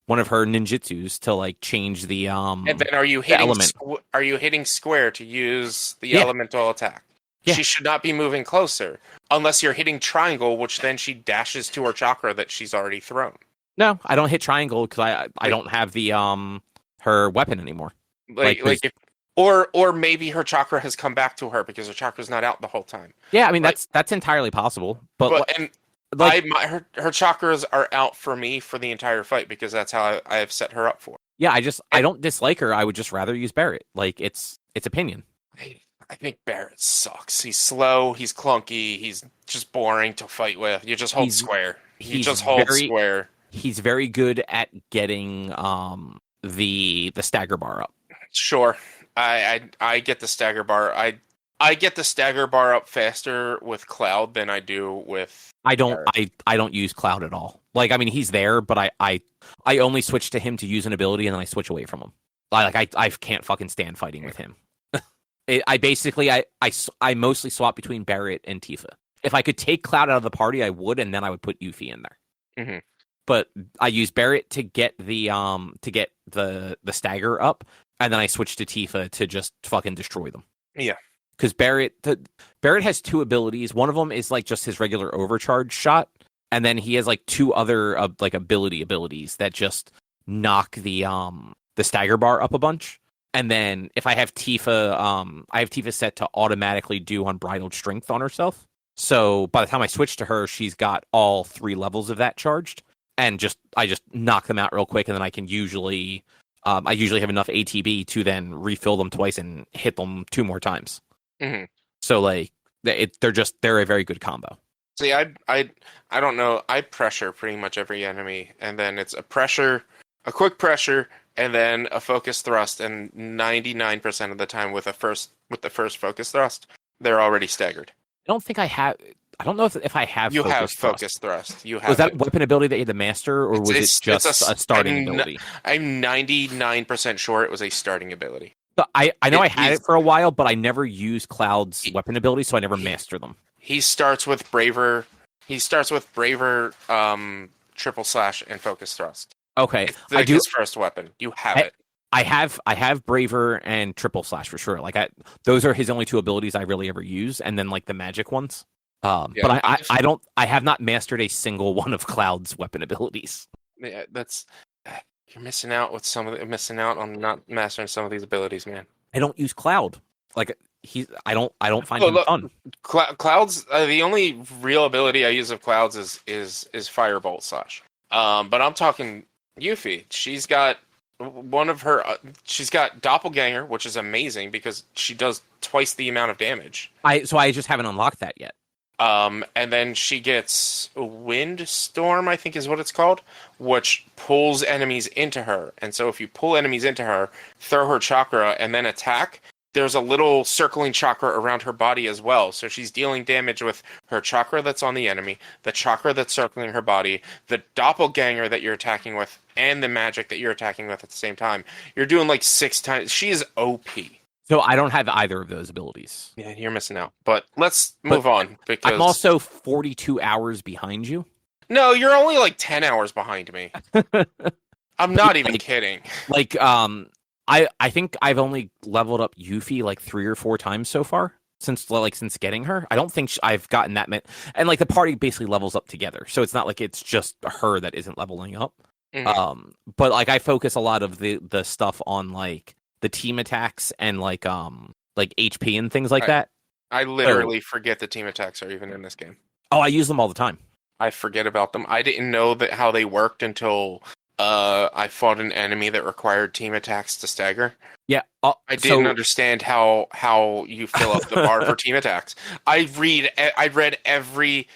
[SPEAKER 1] one of her ninjutsus to like change the
[SPEAKER 3] And then are you hitting
[SPEAKER 1] element.
[SPEAKER 3] Are you hitting square to use the elemental attack?
[SPEAKER 1] Yeah.
[SPEAKER 3] She should not be moving closer unless you're hitting triangle, which then she dashes to her chakra that she's already thrown.
[SPEAKER 1] No, I don't hit triangle because I don't have the her weapon anymore.
[SPEAKER 3] Or maybe her chakra has come back to her because her chakra's not out the whole time.
[SPEAKER 1] Yeah, I mean that's entirely possible. But
[SPEAKER 3] her chakras are out for me for the entire fight because that's how I have set her up for.
[SPEAKER 1] Yeah, I don't dislike her. I would just rather use Barrett. Like it's opinion.
[SPEAKER 3] I think Barrett sucks. He's slow. He's clunky. He's just boring to fight with. You just hold square. He just holds square.
[SPEAKER 1] He's very good at getting the stagger bar up.
[SPEAKER 3] Sure, I get the stagger bar. I get the stagger bar up faster with Cloud than I do with.
[SPEAKER 1] I don't use Cloud at all. Like I mean he's there, but I only switch to him to use an ability and then I switch away from him. I can't fucking stand fighting with him. I mostly swap between Barrett and Tifa. If I could take Cloud out of the party, I would, and then I would put Yuffie in there.
[SPEAKER 3] Mm-hmm.
[SPEAKER 1] But I use Barrett to get the stagger up, and then I switch to Tifa to just fucking destroy them.
[SPEAKER 3] Yeah,
[SPEAKER 1] because Barrett has 2 abilities. One of them is like just his regular overcharge shot, and then he has like 2 other like abilities that just knock the stagger bar up a bunch. And then if I have Tifa, I have Tifa set to automatically do Unbridled Strength on herself. So by the time I switch to her, she's got all 3 levels of that charged, and I just knock them out real quick, and then I can usually have enough ATB to then refill them twice and hit them 2 more times.
[SPEAKER 3] Mm-hmm.
[SPEAKER 1] So like they're a very good combo.
[SPEAKER 3] See, I don't know. I pressure pretty much every enemy, and then it's a quick pressure. And then a focus thrust, and 99% of the time with the first focus thrust, they're already staggered.
[SPEAKER 1] I don't think I I don't know if I have
[SPEAKER 3] You have
[SPEAKER 1] focus thrust.
[SPEAKER 3] focus thrust. You have.
[SPEAKER 1] Was that
[SPEAKER 3] it.
[SPEAKER 1] weapon ability that you had to master, or was it just a starting ability?
[SPEAKER 3] I'm 99% sure it was a starting ability.
[SPEAKER 1] But I know I had
[SPEAKER 3] is-
[SPEAKER 1] it for a while, but I never used Cloud's weapon ability, so I never master them.
[SPEAKER 3] He starts with Braver. He starts with Braver, triple slash, and focus thrust.
[SPEAKER 1] Okay,
[SPEAKER 3] It's like his first weapon. You have it.
[SPEAKER 1] I have Braver and triple slash for sure. Like those are his only two abilities I really ever use, and then like the magic ones. But I have not mastered a single one of Cloud's weapon abilities.
[SPEAKER 3] Yeah, you're missing out on not mastering some of these abilities, man.
[SPEAKER 1] I don't use Cloud. Like I don't find him fun.
[SPEAKER 3] Cloud's the only real ability I use of Cloud's is Firebolt slash. But I'm talking Yuffie. She's got she's got Doppelganger, which is amazing because she does twice the amount of damage.
[SPEAKER 1] I just haven't unlocked that yet.
[SPEAKER 3] And then she gets Windstorm, I think is what it's called, which pulls enemies into her. And so if you pull enemies into her, throw her chakra, and then attack, there's a little circling chakra around her body as well. So she's dealing damage with her chakra that's on the enemy, the chakra that's circling her body, the doppelganger that you're attacking with, and the magic that you're attacking with at the same time. You're doing like 6 times. She is OP.
[SPEAKER 1] So I don't have either of those abilities.
[SPEAKER 3] Yeah, you're missing out. But let's move on. Because
[SPEAKER 1] I'm also 42 hours behind you.
[SPEAKER 3] No, you're only like 10 hours behind me. I'm not even kidding.
[SPEAKER 1] Like, I think I've only leveled up Yuffie like 3 or 4 times so far since getting her. I don't think I've gotten that many. And like the party basically levels up together, so it's not like it's just her that isn't leveling up. Mm-hmm. But like I focus a lot of the stuff on like the team attacks and like HP and things like that.
[SPEAKER 3] I literally forget the team attacks are even in this game.
[SPEAKER 1] Oh, I use them all the time.
[SPEAKER 3] I forget about them. I didn't know that how they worked until I fought an enemy that required team attacks to stagger.
[SPEAKER 1] Yeah,
[SPEAKER 3] I didn't understand how you fill up the bar for team attacks. I read every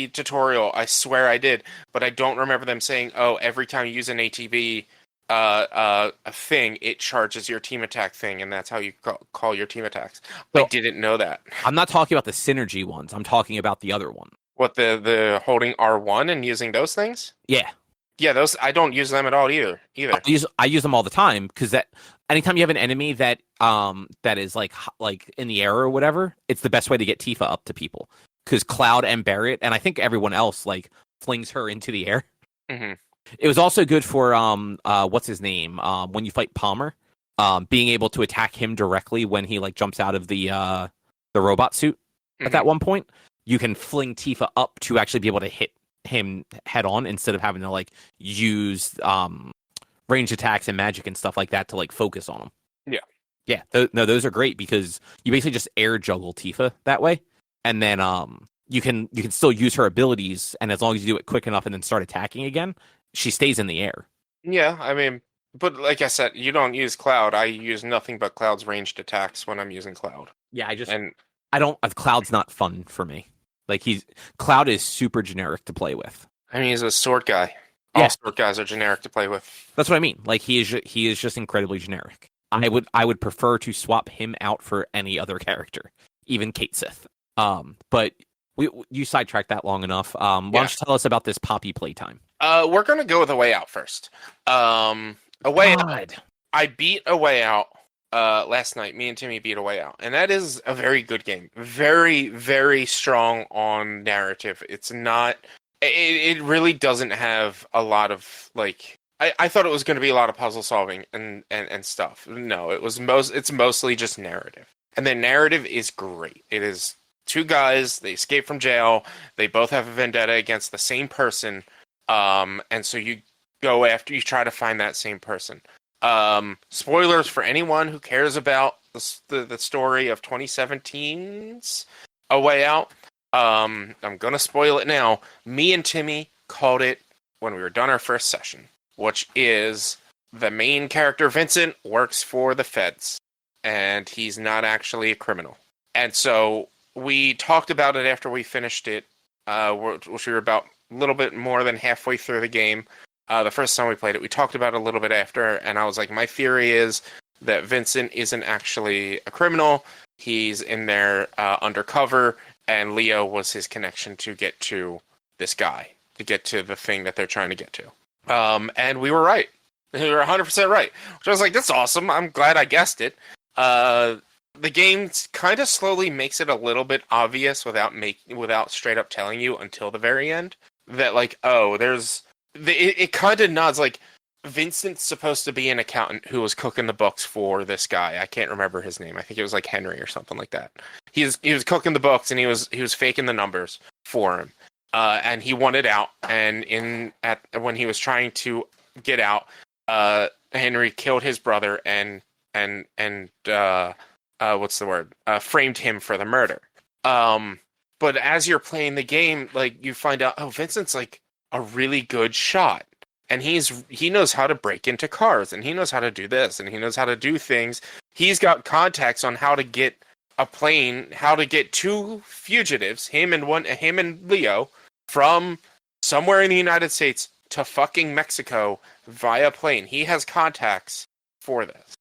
[SPEAKER 3] tutorial. I swear I did, but I don't remember them saying, "Oh, every time you use an ATB a thing, it charges your team attack thing, and that's how you call your team attacks." So, I didn't know that.
[SPEAKER 1] I'm not talking about the synergy ones. I'm talking about the other one.
[SPEAKER 3] What, the holding R1 and using those things?
[SPEAKER 1] Yeah.
[SPEAKER 3] Yeah, those I don't use them at all either.
[SPEAKER 1] I use them all the time because that anytime you have an enemy that is like in the air or whatever, it's the best way to get Tifa up to people because Cloud and Barret and I think everyone else like flings her into the air.
[SPEAKER 3] Mm-hmm.
[SPEAKER 1] It was also good for what's his name when you fight Palmer, being able to attack him directly when he like jumps out of the robot suit. Mm-hmm. At that one point, you can fling Tifa up to actually be able to hit him head on instead of having to like use range attacks and magic and stuff like that to like focus on them. Yeah. Those are great because you basically just air juggle Tifa that way, and then you can still use her abilities, and as long as you do it quick enough and then start attacking again, she stays in the air.
[SPEAKER 3] Yeah, I mean, but like I said, you don't use Cloud. I use nothing but Cloud's ranged attacks when I'm using Cloud.
[SPEAKER 1] Yeah, I don't. Cloud's not fun for me. Like Cloud is super generic to play with.
[SPEAKER 3] I mean, he's a sword guy. All sword guys are generic to play with. That's
[SPEAKER 1] what I mean. Like he is just incredibly generic. I would prefer to swap him out for any other character, even Kate Sith. But you sidetracked that long enough. Why don't you tell us about this Poppy Playtime?
[SPEAKER 3] We're gonna go with A Way Out first. A Way Out. I beat A Way Out last night. Me and Timmy beat A Way Out, and that is a very good game. Very, very strong on narrative. It's not. It really doesn't have a lot of like. I thought it was going to be a lot of puzzle solving and stuff. No, it's mostly just narrative, and the narrative is great. It is 2 guys. They escape from jail. They both have a vendetta against the same person. And so you go after, you try to find that same person. Spoilers for anyone who cares about the story of 2017's A Way Out. I'm gonna spoil it now. Me and Timmy called it when we were done our first session, which is the main character, Vincent, works for the feds, and he's not actually a criminal. And so we talked about it after we finished it, which we were about a little bit more than halfway through the game. The first time we played it, we talked about it a little bit after, and I was like, my theory is that Vincent isn't actually a criminal. He's in there undercover, and Leo was his connection to get to this guy, to get to the thing that they're trying to get to. And we were right. We were 100% right. Which I was like, that's awesome. I'm glad I guessed it. The game kind of slowly makes it a little bit obvious without straight up telling you until the very end that, like, oh, it kind of nods like Vincent's supposed to be an accountant who was cooking the books for this guy. I can't remember his name. I think it was like Henry or something like that. He was cooking the books and he was faking the numbers for him. And he wanted out. And when he was trying to get out, Henry killed his brother and what's the word? Framed him for the murder. But as you're playing the game, like, you find out, oh, Vincent's like a really good shot. And he knows how to break into cars, and he knows how to do this, and he knows how to do things. He's got contacts on how to get a plane, how to get two fugitives, him and Leo, from somewhere in the United States to fucking Mexico via plane. He has contacts for this.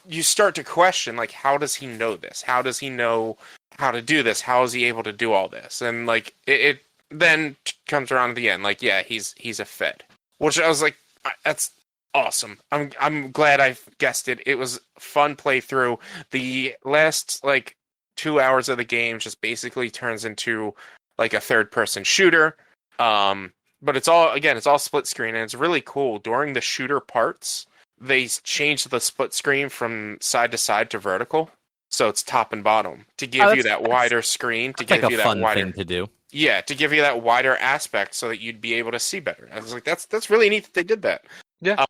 [SPEAKER 3] You start to question, like, how does he know this? How does he know how to do this? How is he able to do all this? And like it then comes around at the end, like, yeah, he's a Fed. Which I was like, that's awesome. I'm glad I guessed it. It was a fun playthrough. The last, like, 2 hours of the game just basically turns into like a third-person shooter. But it's all split screen, and it's really cool. During the shooter parts, they changed the split screen from side to side to vertical, so it's top and bottom to give you that wider screen. To give you that
[SPEAKER 1] fun
[SPEAKER 3] wider
[SPEAKER 1] thing to do.
[SPEAKER 3] Yeah, to give you that wider aspect so that you'd be able to see better. I was like, that's really neat that they did that.
[SPEAKER 2] Yeah.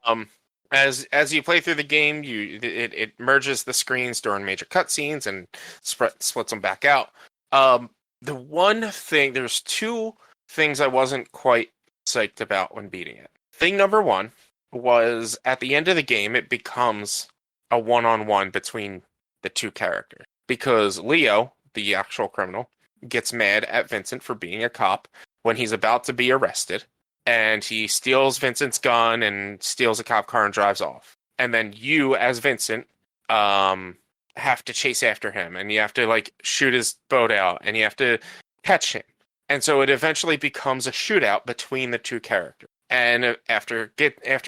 [SPEAKER 3] As you play through the game, it merges the screens during major cutscenes and splits them back out. The one thing, there's two things I wasn't quite psyched about when beating it. Thing number one was at the end of the game, it becomes a one-on-one between the two characters because Leo, the actual criminal, gets mad at Vincent for being a cop when he's about to be arrested, and he steals Vincent's gun and steals a cop car and drives off. And then you, as Vincent, have to chase after him, and you have to, like, shoot his boat out, and you have to catch him. And so it eventually becomes a shootout between the two characters. And after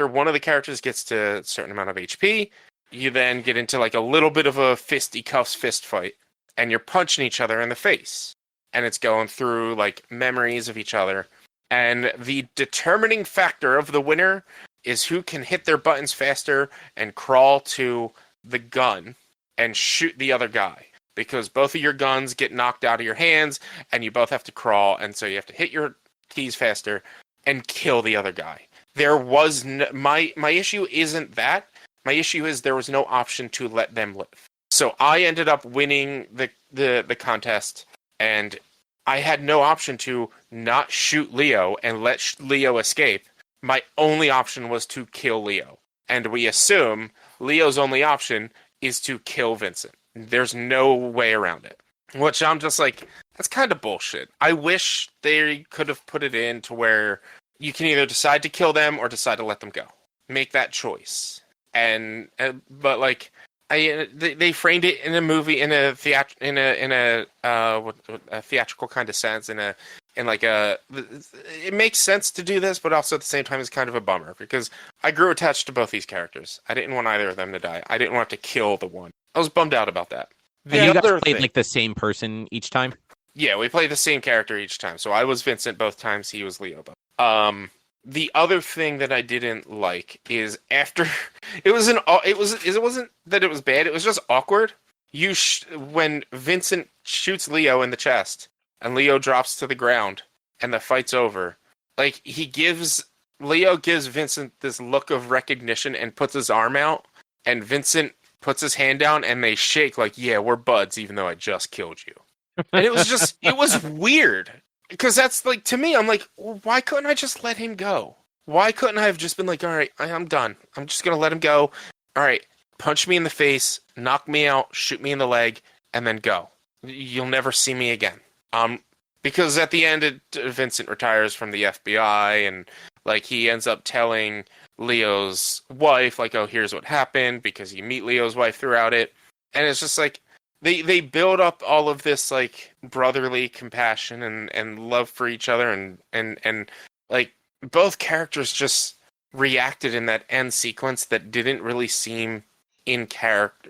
[SPEAKER 3] one of the characters gets to a certain amount of HP, you then get into like a little bit of a fisticuffs fist fight, and you're punching each other in the face. And it's going through like memories of each other. And the determining factor of the winner is who can hit their buttons faster and crawl to the gun and shoot the other guy. Because both of your guns get knocked out of your hands, and you both have to crawl, and so you have to hit your keys faster and kill the other guy. There was my issue isn't that. My issue is there was no option to let them live. So I ended up winning the contest, and I had no option to not shoot Leo and let Leo escape. My only option was to kill Leo. And we assume Leo's only option is to kill Vincent. There's no way around it. Which I'm just like, that's kind of bullshit. I wish they could have put it in to where you can either decide to kill them or decide to let them go. Make that choice. But like, they framed it in a movie in a theatrical kind of sense. It makes sense to do this, but also at the same time, it's kind of a bummer because I grew attached to both these characters. I didn't want either of them to die. I didn't want to kill the one. I was bummed out about that.
[SPEAKER 1] And you guys played like the same person each time?
[SPEAKER 3] Yeah, we played the same character each time. So I was Vincent both times. He was Leo both. The other thing that I didn't like is after it wasn't that it was bad. It was just awkward. When Vincent shoots Leo in the chest and Leo drops to the ground and the fight's over, like Leo gives Vincent this look of recognition and puts his arm out, and Vincent puts his hand down and they shake like, yeah, we're buds, even though I just killed you. And it was weird. Because that's like, to me, I'm like, well, why couldn't I just let him go? Why couldn't I have just been like, all right, I'm done. I'm just going to let him go. All right, punch me in the face, knock me out, shoot me in the leg, and then go. You'll never see me again. Because at the end, Vincent retires from the FBI, and like he ends up telling Leo's wife, like, oh, here's what happened, because you meet Leo's wife throughout it. And it's just like, they build up all of this like brotherly compassion and love for each other and like both characters just reacted in that end sequence that didn't really seem in character.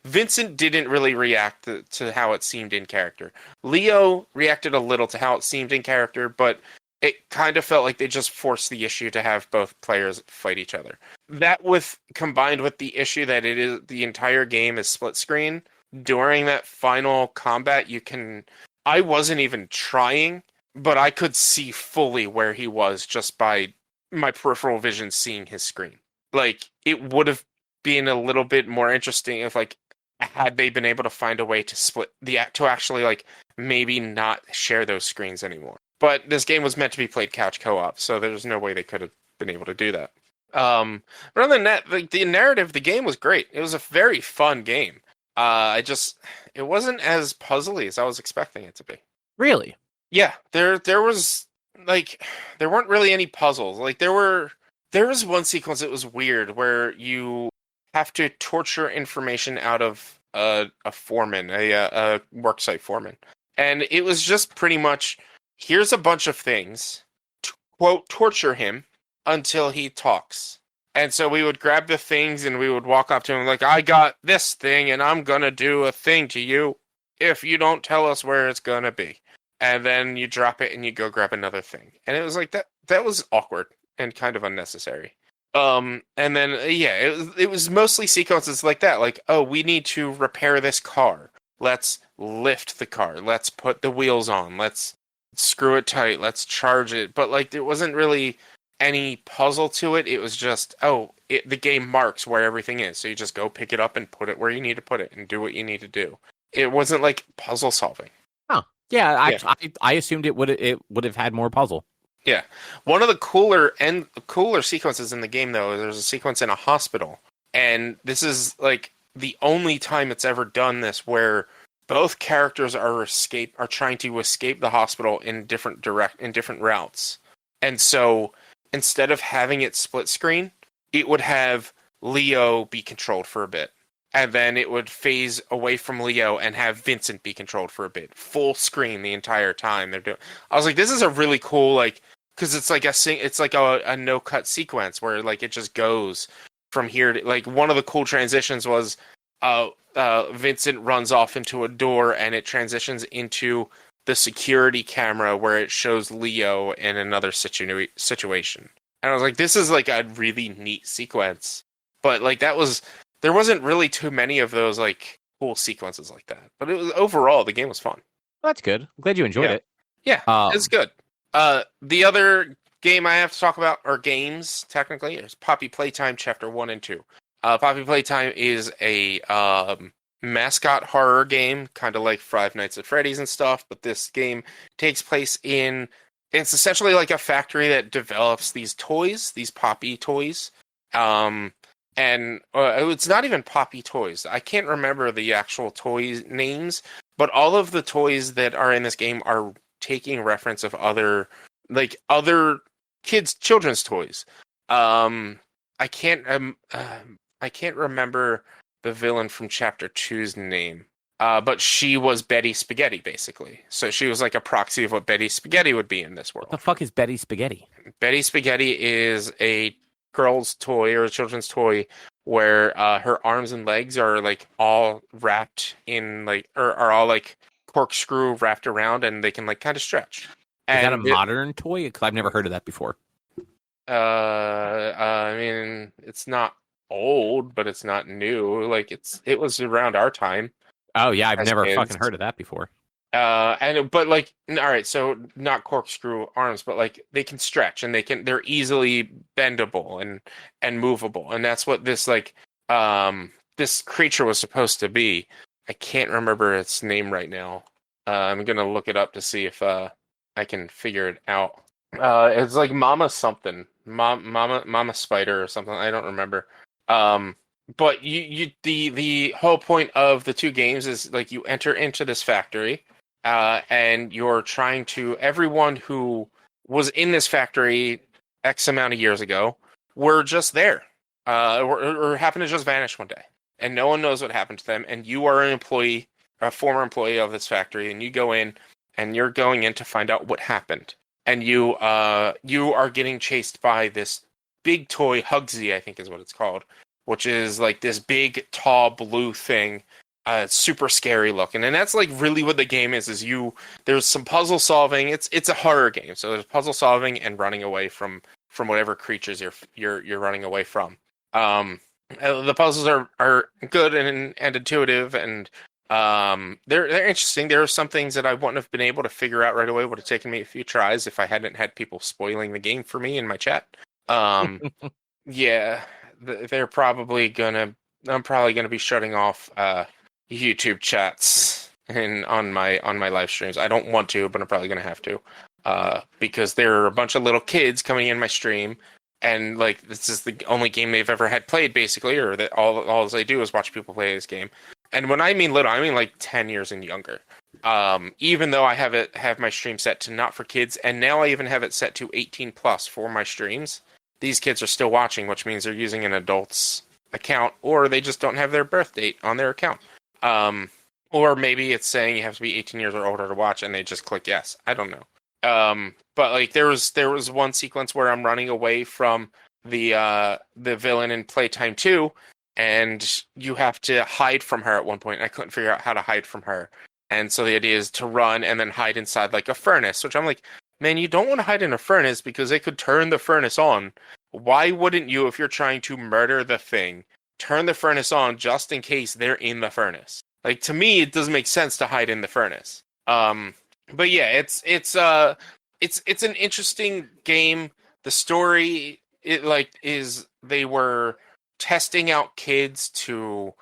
[SPEAKER 3] Vincent didn't really react to how it seemed in character. Leo reacted a little to how it seemed in character, but it kind of felt like they just forced the issue to have both players fight each other. That combined with the issue that it is the entire game is split screen. During that final combat, I wasn't even trying, but I could see fully where he was just by my peripheral vision seeing his screen. Like, it would have been a little bit more interesting if, like, had they been able to find a way to to actually, like, maybe not share those screens anymore. But this game was meant to be played couch co-op, so there's no way they could have been able to do that. But other than that, like, the narrative, the game was great. It was a very fun game. It wasn't as puzzly as I was expecting it to be.
[SPEAKER 1] Really?
[SPEAKER 3] Yeah, there was, like, there weren't really any puzzles. Like, there was one sequence that was weird where you have to torture information out of a foreman, a worksite foreman. And it was just pretty much, here's a bunch of things, quote, torture him until he talks. And so we would grab the things and we would walk up to him like, I got this thing and I'm going to do a thing to you if you don't tell us where it's going to be. And then you drop it and you go grab another thing. And it was like, that was awkward and kind of unnecessary. And then, it was mostly sequences like that. Like, oh, we need to repair this car. Let's lift the car. Let's put the wheels on. Let's screw it tight. Let's charge it. But, like, there wasn't really any puzzle to it. It was just, the game marks where everything is. So you just go pick it up and put it where you need to put it and do what you need to do. It wasn't like puzzle solving.
[SPEAKER 1] Oh, yeah. I assumed it would have had more puzzle.
[SPEAKER 3] Yeah. One of the cooler sequences in the game, though, there's a sequence in a hospital. And this is like the only time it's ever done this where both characters are trying to escape the hospital in different routes. And so instead of having it split screen, it would have Leo be controlled for a bit. And then it would phase away from Leo and have Vincent be controlled for a bit. Full screen the entire time they're doing. I was like, this is a really cool, like, because it's like a no cut sequence where like it just goes from here to, like, one of the cool transitions was Vincent runs off into a door and it transitions into the security camera where it shows Leo in another situation. And I was like, this is like a really neat sequence. But like there wasn't really too many of those like cool sequences like that. But it was overall the game was fun.
[SPEAKER 1] Well, that's good. I'm glad you enjoyed it.
[SPEAKER 3] Yeah, it's good. The other game I have to talk about, or games technically, is Poppy Playtime Chapter 1 and 2. Poppy Playtime is a mascot horror game, kind of like Five Nights at Freddy's and stuff, but this game takes place it's essentially like a factory that develops these toys, these Poppy toys. And it's not even Poppy toys. I can't remember the actual toys names, but all of the toys that are in this game are taking reference of other children's toys. I can't remember the villain from Chapter 2's name. But she was Betty Spaghetti, basically. So she was like a proxy of what Betty Spaghetti would be in this world.
[SPEAKER 1] What the fuck is Betty Spaghetti?
[SPEAKER 3] Betty Spaghetti is a girl's toy or a children's toy where her arms and legs are like all wrapped in like, or are all like corkscrew wrapped around and they can like kind of stretch.
[SPEAKER 1] Is that a modern toy? Because I've never heard of that before.
[SPEAKER 3] I mean, it's not old, but it's not new. Like it was around our time.
[SPEAKER 1] Oh yeah, I've never fucking heard of that before.
[SPEAKER 3] But like, all right, so not corkscrew arms, but like they can stretch and they're easily bendable and movable, and that's what this like this creature was supposed to be. I can't remember its name right now. I'm gonna look it up to see if I can figure it out. It's like Mama something, Mama Spider or something. I don't remember. But the whole point of the two games is like you enter into this factory, and you're trying to everyone who was in this factory X amount of years ago were just there, or happened to just vanish one day. and no one knows what happened to them, and you are an employee, a former employee of this factory, and you go in, and you're going in to find out what happened, and you are getting chased by this big toy, Hugsy, I think is what it's called, which is like this big, tall, blue thing. It's super scary looking, and that's like really what the game is. There's some puzzle solving. It's a horror game, so there's puzzle solving and running away from whatever creatures you're running away from. The puzzles are good and intuitive, and they're interesting. There are some things that I wouldn't have been able to figure out right away. Would have taken me a few tries if I hadn't had people spoiling the game for me in my chat. Yeah, they're probably gonna. I'm probably gonna be shutting off YouTube chats and on my live streams. I don't want to, but I'm probably gonna have to, because there are a bunch of little kids coming in my stream, and like this is the only game they've ever had played, basically, or that all they do is watch people play this game. And when I mean little, I mean like 10 years and younger. Even though I have my stream set to not for kids, and now I even have it set to 18 plus for my streams. These kids are still watching, which means they're using an adult's account, or they just don't have their birth date on their account. Or maybe it's saying you have to be 18 years or older to watch, and they just click yes. I don't know. But like there was one sequence where I'm running away from the villain in Playtime 2, and you have to hide from her at one point. And I couldn't figure out how to hide from her, and so the idea is to run and then hide inside like a furnace. Which I'm like, man, you don't want to hide in a furnace because they could turn the furnace on. Why wouldn't you, if you're trying to murder the thing, turn the furnace on just in case they're in the furnace? Like, to me, it doesn't make sense to hide in the furnace. But yeah, it's an interesting game. The story, is they were testing out kids to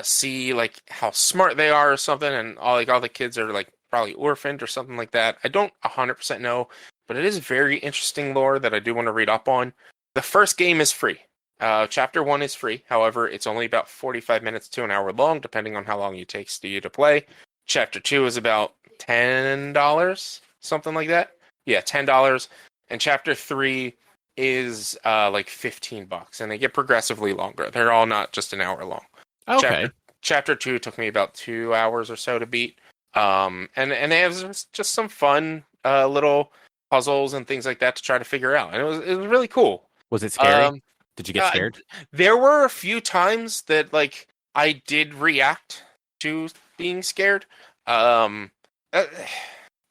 [SPEAKER 3] see like how smart they are or something, and all the kids are like probably orphaned or something like that. I don't 100% know, but it is very interesting lore that I do want to read up on. The first game is free. Chapter 1 is free. However, it's only about 45 minutes to an hour long, depending on how long it takes you to play. Chapter 2 is about $10, something like that. Yeah, $10. And Chapter 3 is like $15, and they get progressively longer. They're all not just an hour long.
[SPEAKER 1] Okay.
[SPEAKER 3] Chapter 2 took me about 2 hours or so to beat. And they have just some fun little puzzles and things like that to try to figure out. And it was really cool.
[SPEAKER 1] Was it scary? Did you get scared?
[SPEAKER 3] There were a few times that like I did react to being scared.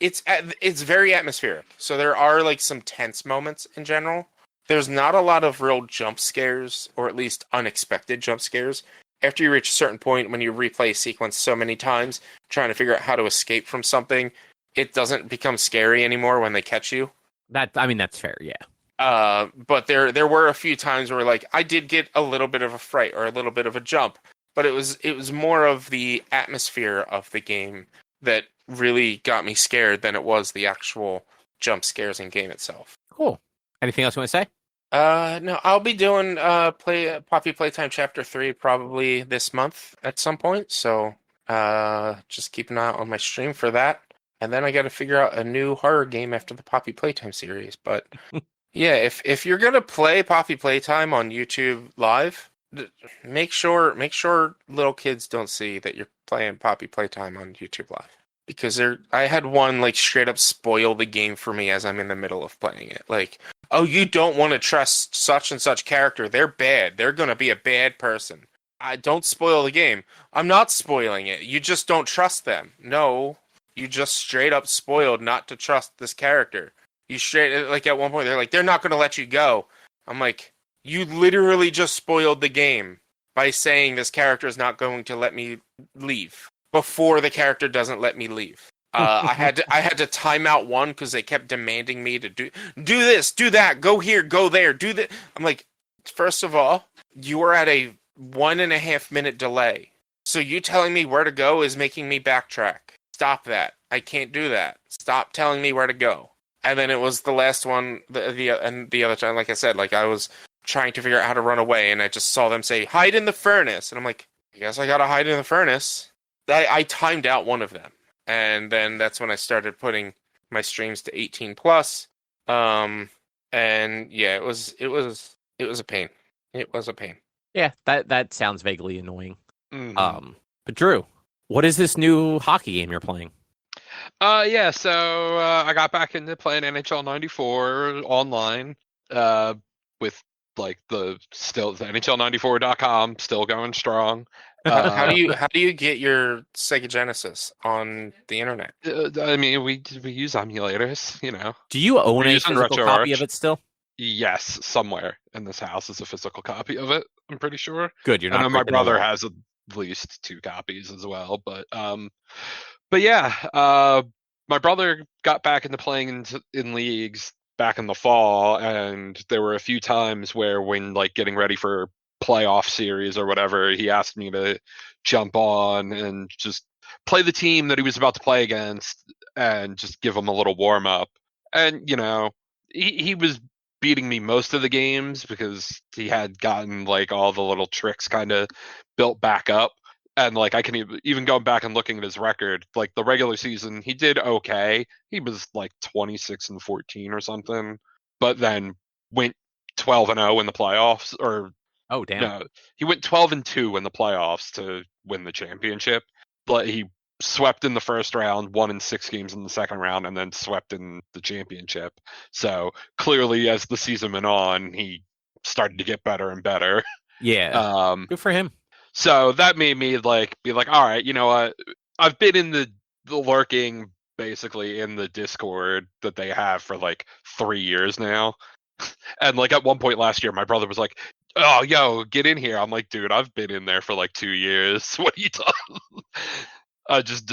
[SPEAKER 3] It's very atmospheric. So there are like some tense moments in general. There's not a lot of real jump scares, or at least unexpected jump scares. After you reach a certain point, when you replay a sequence so many times, trying to figure out how to escape from something, it doesn't become scary anymore when they catch you.
[SPEAKER 1] That's fair, yeah.
[SPEAKER 3] But there were a few times where like I did get a little bit of a fright or a little bit of a jump, but it was more of the atmosphere of the game that really got me scared than it was the actual jump scares in game itself.
[SPEAKER 1] Cool. Anything else you want to say?
[SPEAKER 3] No, I'll be doing Poppy Playtime Chapter 3 probably this month at some point, so just keep an eye out on my stream for that. And then I got to figure out a new horror game after the Poppy Playtime series. But yeah, if you're gonna play Poppy Playtime on YouTube Live, make sure little kids don't see that you're playing Poppy Playtime on YouTube Live, because I had one like straight up spoil the game for me as I'm in the middle of playing it. Like, oh, you don't want to trust such and such character. They're bad. They're gonna be a bad person. I don't spoil the game. I'm not spoiling it. You just don't trust them. No. You just straight up spoiled not to trust this character. You straight, like at one point, they're like, they're not going to let you go. I'm like, you literally just spoiled the game by saying this character is not going to let me leave before the character doesn't let me leave. I had to time out one because they kept demanding me to do this, do that, go here, go there, do that. I'm like, first of all, you are at a 1.5 minute delay. So you telling me where to go is making me backtrack. Stop that. I can't do that. Stop telling me where to go. And then it was the last one, the other time, like I said, like I was trying to figure out how to run away, and I just saw them say, hide in the furnace. And I'm like, I guess I gotta hide in the furnace. I timed out one of them. And then that's when I started putting my streams to 18 plus. And yeah, it was a pain. It was a pain.
[SPEAKER 1] Yeah, that sounds vaguely annoying.
[SPEAKER 2] Mhm.
[SPEAKER 1] But Drew, what is this new hockey game you're playing?
[SPEAKER 2] Yeah, so I got back into playing NHL 94 online, uh, with like the NHL94.com still going strong.
[SPEAKER 3] How do
[SPEAKER 2] Uh,
[SPEAKER 3] you get your Sega Genesis on the internet?
[SPEAKER 2] I mean, we use emulators, you know.
[SPEAKER 1] Do you own
[SPEAKER 2] We're
[SPEAKER 1] a
[SPEAKER 2] using
[SPEAKER 1] physical copy of
[SPEAKER 2] RetroArch.
[SPEAKER 1] it still?
[SPEAKER 2] Yes, somewhere in this house is a physical copy of it. I'm pretty sure.
[SPEAKER 1] Good, you're
[SPEAKER 2] I know
[SPEAKER 1] not
[SPEAKER 2] my
[SPEAKER 1] breaking the
[SPEAKER 2] brother
[SPEAKER 1] law.
[SPEAKER 2] has at least 2 copies as well, but yeah, my brother got back into playing in leagues back in the fall, and there were a few times where, when like getting ready for playoff series or whatever, he asked me to jump on and just play the team that he was about to play against and just give him a little warm up. And you know, he was beating me most of the games because he had gotten like all the little tricks kind of built back up. And like I can even going back and looking at his record, like the regular season, he did okay. He was like 26-14 or something, but then went 12-0 in the playoffs. Or
[SPEAKER 1] Oh, damn.
[SPEAKER 2] no, he went 12-2 in the playoffs to win the championship. But he swept in the first round, won in 6 games in the second round, and then swept in the championship. So clearly, as the season went on, he started to get better and better.
[SPEAKER 1] Yeah.
[SPEAKER 2] Um,
[SPEAKER 1] Good for him.
[SPEAKER 2] so that made me like be like, all right, you know what? I've been in the lurking basically in the Discord that they have for like 3 years now. And like at one point last year, my brother was like, "Oh, yo, get in here." I'm like, "Dude, I've been in there for like 2 years. What are you talking?" I just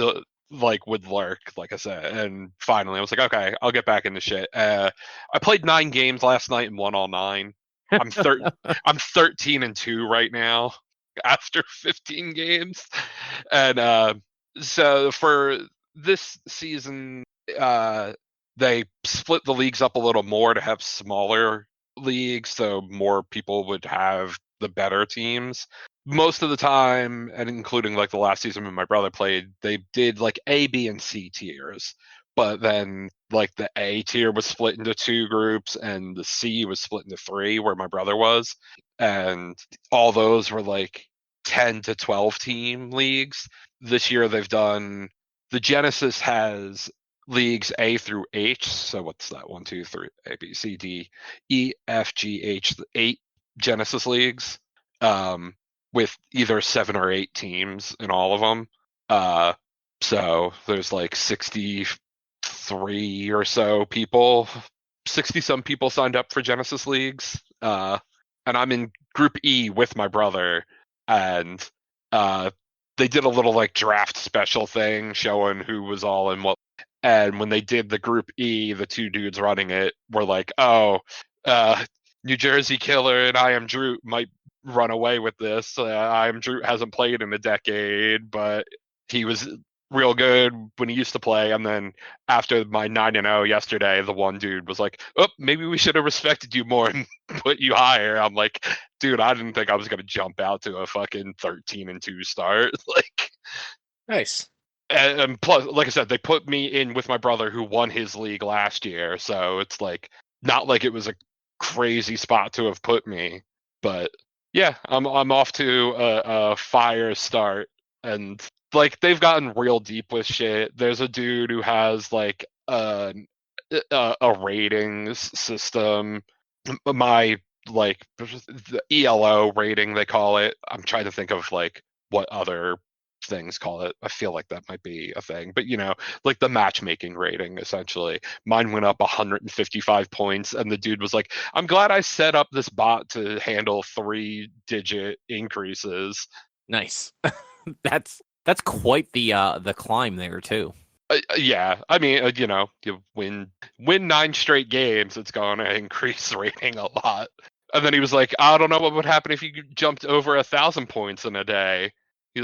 [SPEAKER 2] like would lurk, like I said, and finally I was like, "Okay, I'll get back into shit." I played 9 games last night and won all 9. I'm thir- I'm 13-2 right now after 15 games, and so for this season, uh, they split the leagues up a little more to have smaller leagues, so more people would have the better teams. Most of the time, and including like the last season when my brother played, they did like A, B, and C tiers. But then like the A tier was split into 2 groups and the C was split into 3 where my brother was. And all those were like 10 to 12 team leagues. This year they've done, the Genesis has leagues A through H. So what's that? 1, 2, 3, A, B, C, D, E, F, G, H, 8 Genesis leagues, with either 7 or 8 teams in all of them. So there's like 63 or so people, 60 some people signed up for Genesis leagues. And I'm in Group E with my brother, and uh, they did a little like draft special thing showing who was all in what. And when they did the Group E, the 2 dudes running it were like, "Oh, uh, New Jersey Killer and I Am Droot might run away with this. I Am Droot hasn't played in a decade, but he was real good when he used to play." And then after my 9-0 yesterday, the one dude was like, "Oh, maybe we should have respected you more and put you higher." I'm like, "Dude, I didn't think I was gonna jump out to a fucking 13-2 start." Like,
[SPEAKER 3] Nice.
[SPEAKER 2] and plus, like I said, they put me in with my brother who won his league last year, so it's like not like it was a crazy spot to have put me. But yeah, I'm off to a fire start, and like they've gotten real deep with shit. There's a dude who has like a ratings system. My like the ELO rating they call it. I'm trying to think of like what other things call it. I feel like that might be a thing, but you know, like the matchmaking rating essentially. Mine went up 155 points, and the dude was like, "I'm glad I set up this bot to handle 3-digit increases."
[SPEAKER 1] Nice. That's quite the climb there too.
[SPEAKER 2] Yeah, I mean, you know, you win 9 straight games, it's going to increase rating a lot. And then he was like, "I don't know what would happen if you jumped over 1,000 points in a day."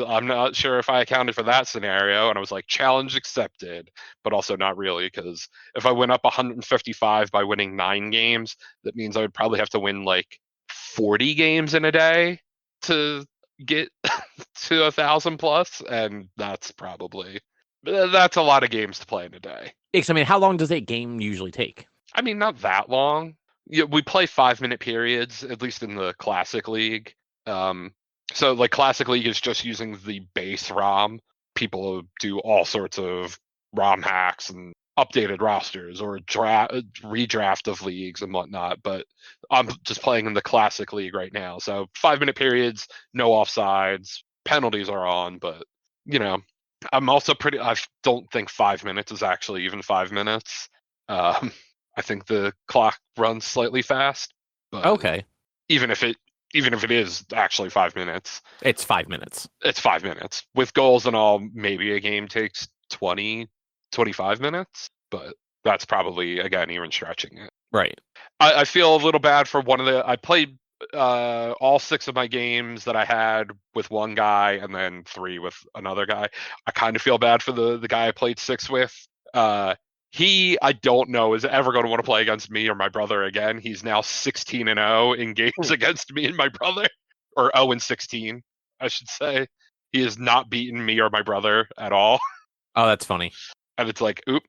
[SPEAKER 2] I'm not sure if I accounted for that scenario. And I was like, "Challenge accepted," but also not really, because if I went up 155 by winning 9 games, that means I would probably have to win like 40 games in a day to get to 1,000 plus, and that's a lot of games to play in a day.
[SPEAKER 1] I mean, how long does a game usually take?
[SPEAKER 2] I mean, not that long. Yeah, we play 5-minute periods, at least in the classic league. So like Classic League is just using the base ROM. People do all sorts of ROM hacks and updated rosters or redraft of leagues and whatnot. But I'm just playing in the Classic League right now. So 5-minute periods, no offsides, penalties are on. But I'm also I don't think 5 minutes is actually even 5 minutes. I think the clock runs slightly fast. But
[SPEAKER 1] Okay.
[SPEAKER 2] Even if it is actually 5 minutes,
[SPEAKER 1] It's 5 minutes.
[SPEAKER 2] It's 5 minutes. With goals and all, maybe a game takes 20, 25 minutes, but that's probably, again, even stretching it.
[SPEAKER 1] Right.
[SPEAKER 2] I feel a little bad for I played all 6 of my games that I had with one guy and then 3 with another guy. I kind of feel bad for the guy I played 6 with. I don't know, is ever going to want to play against me or my brother again. He's now 16-0 in games against me and my brother, or 0-16, I should say. He has not beaten me or my brother at all.
[SPEAKER 1] Oh, that's funny.
[SPEAKER 2] And it's like, oop.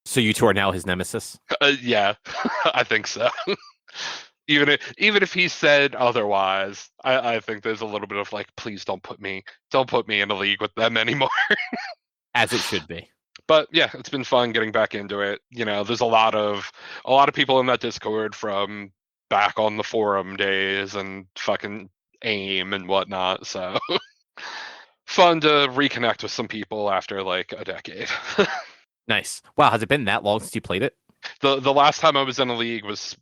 [SPEAKER 1] So you two are now his nemesis?
[SPEAKER 2] Yeah, I think so. Even if he said otherwise, I think there's a little bit of like, please don't put me in a league with them anymore.
[SPEAKER 1] As it should be.
[SPEAKER 2] But yeah, it's been fun getting back into it. There's a lot of people in that Discord from back on the forum days and fucking AIM and whatnot. So fun to reconnect with some people after like a decade.
[SPEAKER 1] Nice. Wow, has it been that long since you played it?
[SPEAKER 2] The last time I was in a league was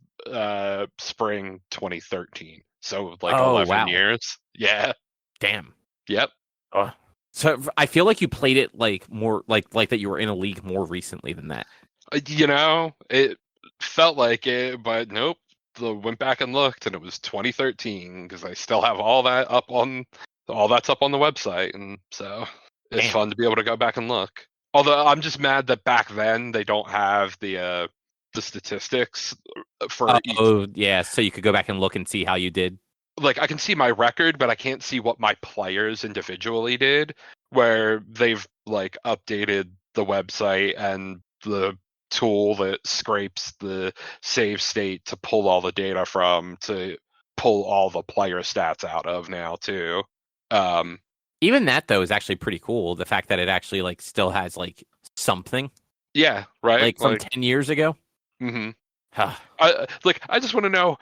[SPEAKER 2] spring 2013. So like 11 years. Yeah.
[SPEAKER 1] Damn.
[SPEAKER 2] Yep.
[SPEAKER 1] Oh. So I feel like you played it like more like that you were in a league more recently than that.
[SPEAKER 2] It felt like it, but nope. Went back and looked, and it was 2013 because I still have all that's up on the website, and so it's fun to be able to go back and look. Although I'm just mad that back then they don't have the statistics for each.
[SPEAKER 1] Oh yeah, so you could go back and look and see how you did.
[SPEAKER 2] Like I can see my record, but I can't see what my players individually did, where they've like updated the website and the tool that scrapes the save state to pull all the data from to pull all the player stats out of now too.
[SPEAKER 1] Even that though is actually pretty cool. The fact that it actually like still has like something.
[SPEAKER 2] Yeah, right.
[SPEAKER 1] Like from 10 years ago.
[SPEAKER 2] Mm-hmm. I just want to know,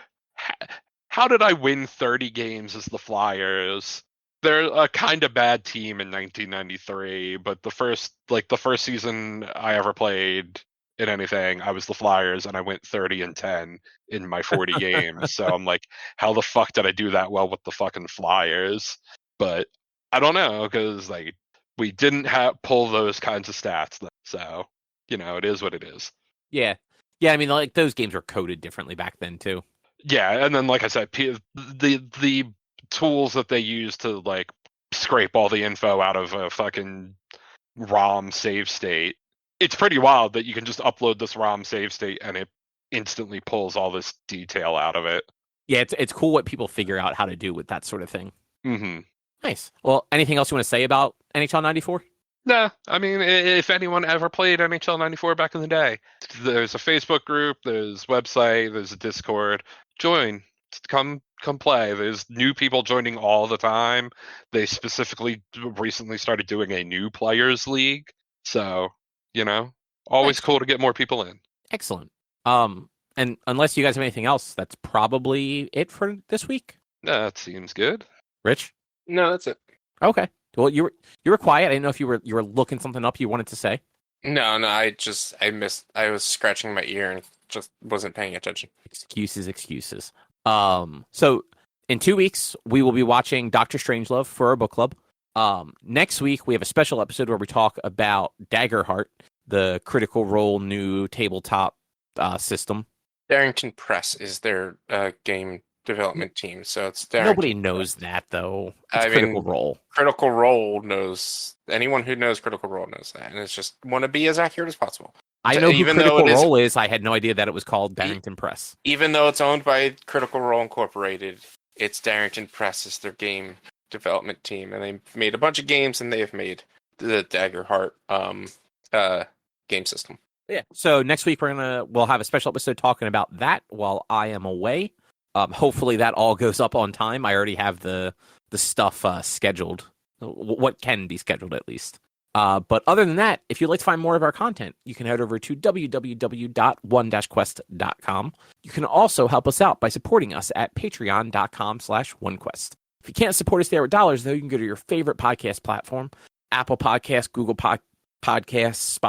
[SPEAKER 2] how did I win 30 games as the Flyers? They're a kind of bad team in 1993, but the first season I ever played in anything, I was the Flyers and I went 30-10 in my 40 games. So I'm like, how the fuck did I do that well with the fucking Flyers? But I don't know, because like we didn't pull those kinds of stats, so it is what it is.
[SPEAKER 1] Yeah. I mean, like those games were coded differently back then too.
[SPEAKER 2] Yeah, and then like I said, the tools that they use to like scrape all the info out of a fucking ROM save state. It's pretty wild that you can just upload this ROM save state and it instantly pulls all this detail out of it.
[SPEAKER 1] Yeah, it's cool what people figure out how to do with that sort of thing.
[SPEAKER 2] Mm-hmm.
[SPEAKER 1] Nice. Well, anything else you want to say about NHL 94?
[SPEAKER 2] Nah, I mean, if anyone ever played NHL 94 back in the day, there's a Facebook group, there's a website, there's a Discord. Join. Come play. There's new people joining all the time. They specifically recently started doing a new players league. So, always cool to get more people in.
[SPEAKER 1] Excellent. And unless you guys have anything else, that's probably it for this week.
[SPEAKER 2] That seems good.
[SPEAKER 1] Rich?
[SPEAKER 3] No, that's it.
[SPEAKER 1] Okay. Well, you were quiet. I didn't know if you were looking something up you wanted to say.
[SPEAKER 3] No, I was scratching my ear and just wasn't paying attention.
[SPEAKER 1] Excuses. So in 2 weeks we will be watching Doctor Strangelove for our book club. Next week we have a special episode where we talk about Daggerheart, the Critical Role new tabletop system.
[SPEAKER 3] Darrington Press is their game development team, so it's Darrington.
[SPEAKER 1] Nobody knows that though. It's Critical Role.
[SPEAKER 3] Critical Role knows. Anyone who knows Critical Role knows that, and it's just want to be as accurate as possible.
[SPEAKER 1] I know who Critical Role is. I had no idea that it was called Darrington Press.
[SPEAKER 3] Even though it's owned by Critical Role Incorporated, it's Darrington Press is their game development team, and they've made a bunch of games, and they have made the Daggerheart game system. Yeah.
[SPEAKER 1] So next week we'll have a special episode talking about that while I am away. Hopefully that all goes up on time. I already have the stuff scheduled, what can be scheduled at least. But other than that, if you'd like to find more of our content, you can head over to www.one-quest.com. You can also help us out by supporting us at patreon.com/onequest. If you can't support us there with dollars, though, you can go to your favorite podcast platform, Apple Podcasts, Google Podcasts,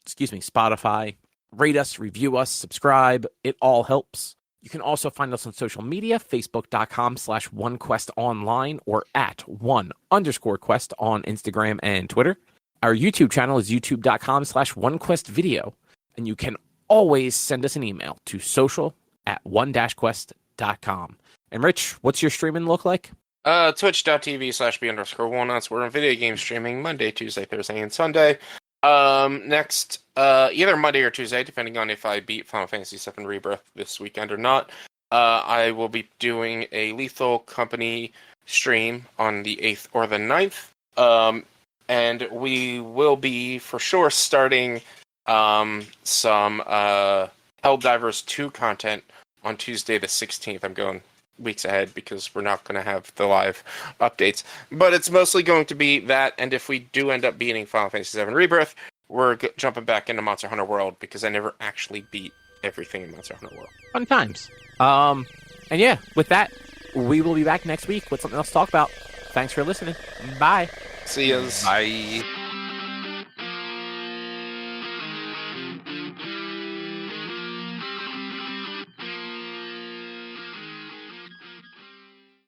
[SPEAKER 1] Spotify. Rate us, review us, subscribe. It all helps. You can also find us on social media, facebook.com/onequestonline or at @1_quest on Instagram and Twitter. Our YouTube channel is youtube.com/onequestvideo. And you can always send us an email to social@one-quest.com. And Rich, what's your streaming look like?
[SPEAKER 3] Twitch.tv/b_walnuts. We're on video game streaming Monday, Tuesday, Thursday, and Sunday. Next, either Monday or Tuesday, depending on if I beat Final Fantasy VII Rebirth this weekend or not, I will be doing a Lethal Company stream on the 8th or the 9th. And we will be for sure starting some Helldivers 2 content on Tuesday the 16th. I'm going weeks ahead because we're not going to have the live updates. But it's mostly going to be that, and if we do end up beating Final Fantasy VII Rebirth, we're jumping back into Monster Hunter World because I never actually beat everything in Monster Hunter World.
[SPEAKER 1] Fun times. And yeah, with that, we will be back next week with something else to talk about. Thanks for listening. Bye.
[SPEAKER 3] See yous.
[SPEAKER 2] Bye.